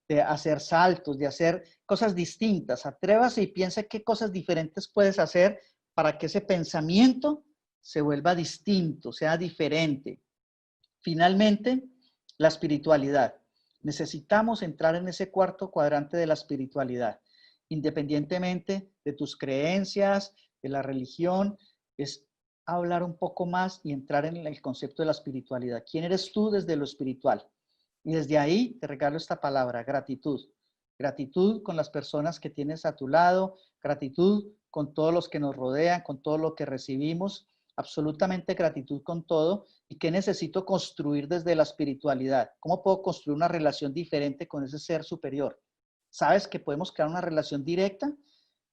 de hacer saltos, de hacer cosas distintas. Atrévase y piensa qué cosas diferentes puedes hacer para que ese pensamiento se vuelva distinto, sea diferente. Finalmente, la espiritualidad. Necesitamos entrar en ese cuarto cuadrante de la espiritualidad. Independientemente de tus creencias, de la religión, es hablar un poco más y entrar en el concepto de la espiritualidad. ¿Quién eres tú desde lo espiritual? Y desde ahí te regalo esta palabra, gratitud. Gratitud con las personas que tienes a tu lado, gratitud con todos los que nos rodean, con todo lo que recibimos, absolutamente gratitud con todo. ¿Y qué necesito construir desde la espiritualidad? ¿Cómo puedo construir una relación diferente con ese ser superior? ¿Sabes que podemos crear una relación directa?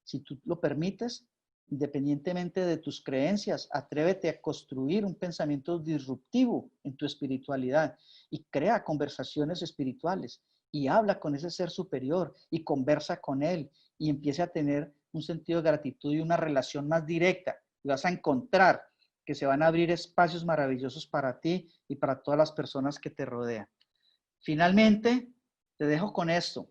Si tú lo permites, independientemente de tus creencias, atrévete a construir un pensamiento disruptivo en tu espiritualidad y crea conversaciones espirituales y habla con ese ser superior y conversa con él y empiece a tener un sentido de gratitud y una relación más directa. Y vas a encontrar que se van a abrir espacios maravillosos para ti y para todas las personas que te rodean. Finalmente, te dejo con esto.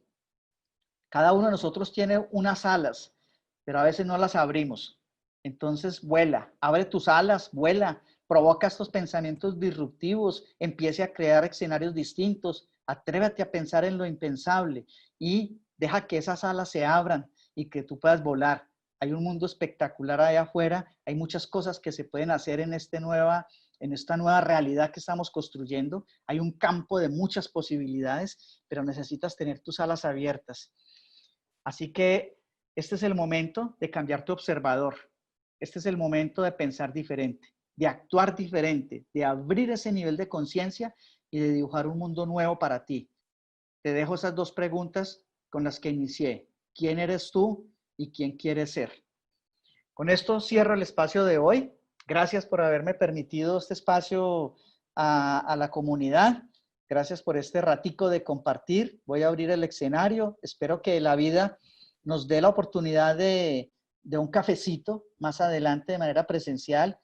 Cada uno de nosotros tiene unas alas, pero a veces no las abrimos. Entonces, vuela, abre tus alas, vuela, provoca estos pensamientos disruptivos, empiece a crear escenarios distintos, atrévete a pensar en lo impensable y deja que esas alas se abran y que tú puedas volar. Hay un mundo espectacular allá afuera, hay muchas cosas que se pueden hacer en esta nueva realidad que estamos construyendo. Hay un campo de muchas posibilidades, pero necesitas tener tus alas abiertas. Así que este es el momento de cambiar tu observador. Este es el momento de pensar diferente, de actuar diferente, de abrir ese nivel de conciencia y de dibujar un mundo nuevo para ti. Te dejo esas 2 preguntas con las que inicié. ¿Quién eres tú y quién quieres ser? Con esto cierro el espacio de hoy. Gracias por haberme permitido este espacio a la comunidad. Gracias por este ratico de compartir. Voy a abrir el escenario. Espero que la vida nos dé la oportunidad de un cafecito más adelante de manera presencial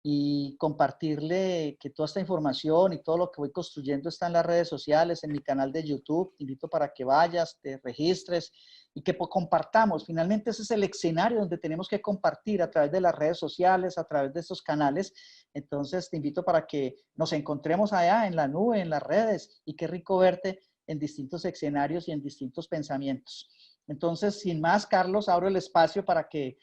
y compartirle que toda esta información y todo lo que voy construyendo está en las redes sociales, en mi canal de YouTube. Te invito para que vayas, te registres y que compartamos. Finalmente ese es el escenario donde tenemos que compartir a través de las redes sociales, a través de estos canales. Entonces te invito para que nos encontremos allá en la nube, en las redes, y qué rico verte en distintos escenarios y en distintos pensamientos. Entonces, sin más, Carlos, abro el espacio para que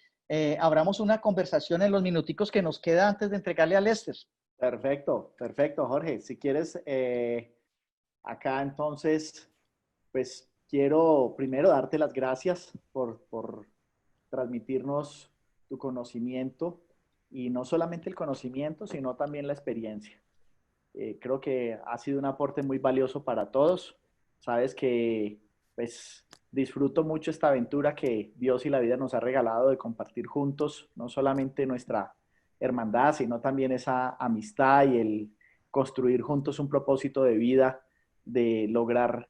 abramos una conversación en los minuticos que nos queda antes de entregarle a Lester.
Perfecto, perfecto, Jorge. Si quieres, acá entonces, pues quiero primero darte las gracias por transmitirnos tu conocimiento y no solamente el conocimiento, sino también la experiencia. Creo que ha sido un aporte muy valioso para todos. Sabes que pues disfruto mucho esta aventura que Dios y la vida nos ha regalado de compartir juntos, no solamente nuestra hermandad, sino también esa amistad y el construir juntos un propósito de vida, de lograr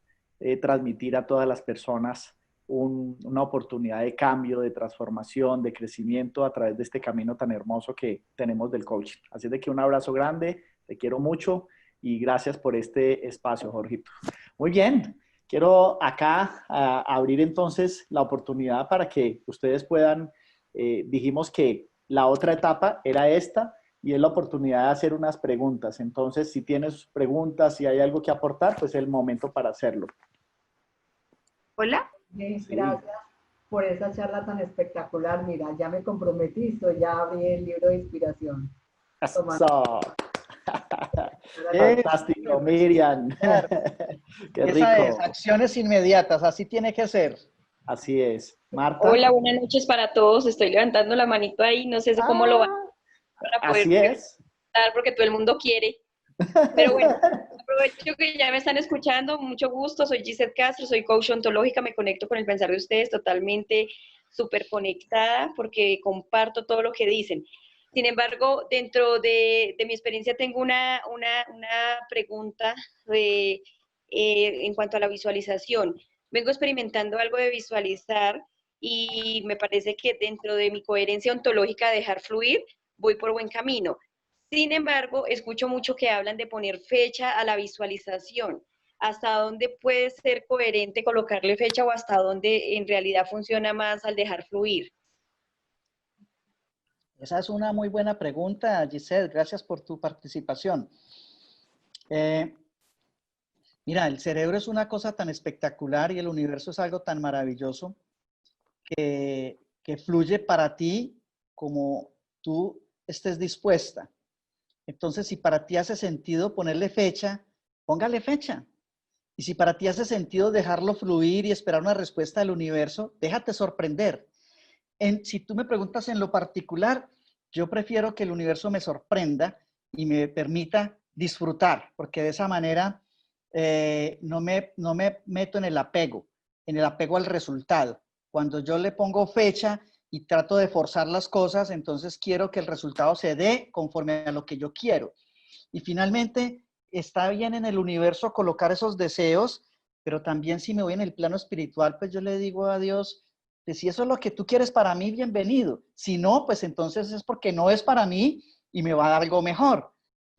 transmitir a todas las personas una oportunidad de cambio, de transformación, de crecimiento a través de este camino tan hermoso que tenemos del coaching. Así de que un abrazo grande, te quiero mucho y gracias por este espacio, Jorgito. Muy bien, quiero acá abrir entonces la oportunidad para que ustedes puedan, dijimos que la otra etapa era esta y es la oportunidad de hacer unas preguntas. Entonces, si tienes preguntas, si hay algo que aportar, pues es el momento para hacerlo.
Hola.
Sí.
Gracias por esa charla tan espectacular. Mira, ya me comprometiste, ya abrí el libro de inspiración.
Eso. Fantástico, Miriam. Qué rico.
Esa es, acciones inmediatas, así tiene que ser.
Así es. Marta.
Hola, buenas noches para todos. Estoy levantando la manito ahí, no sé cómo lo van a poder
Así es.
porque todo el mundo quiere. Pero bueno, aprovecho que ya me están escuchando. Mucho gusto, soy Gisette Castro, soy coach ontológica, me conecto con el pensar de ustedes totalmente súper conectada porque comparto todo lo que dicen. Sin embargo, dentro de mi experiencia tengo una pregunta en cuanto a la visualización. Vengo experimentando algo de visualizar y me parece que dentro de mi coherencia ontológica de dejar fluir, voy por buen camino. Sin embargo, escucho mucho que hablan de poner fecha a la visualización. ¿Hasta dónde puede ser coherente colocarle fecha o hasta dónde en realidad funciona más al dejar fluir?
Esa es una muy buena pregunta, Giselle. Gracias por tu participación. Mira, el cerebro es una cosa tan espectacular y el universo es algo tan maravilloso que fluye para ti como tú estés dispuesta. Entonces, si para ti hace sentido ponerle fecha, póngale fecha. Y si para ti hace sentido dejarlo fluir y esperar una respuesta del universo, déjate sorprender. Si tú me preguntas en lo particular, yo prefiero que el universo me sorprenda y me permita disfrutar, porque de esa manera no me meto en el apego al resultado. Cuando yo le pongo fecha y trato de forzar las cosas, entonces quiero que el resultado se dé conforme a lo que yo quiero. Y finalmente, está bien en el universo colocar esos deseos, pero también si me voy en el plano espiritual, pues yo le digo a Dios, que si eso es lo que tú quieres para mí, bienvenido. Si no, pues entonces es porque no es para mí y me va a dar algo mejor.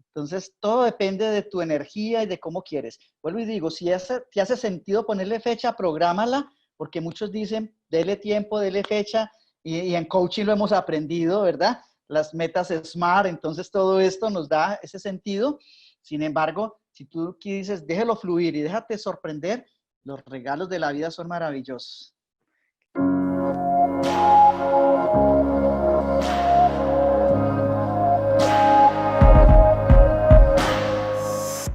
Entonces, todo depende de tu energía y de cómo quieres. Vuelvo y digo, si te hace sentido ponerle fecha, prográmala, porque muchos dicen, dele tiempo, dele fecha, y en coaching lo hemos aprendido, ¿verdad? Las metas SMART, entonces todo esto nos da ese sentido. Sin embargo, si tú dices, déjalo fluir y déjate sorprender, los regalos de la vida son maravillosos.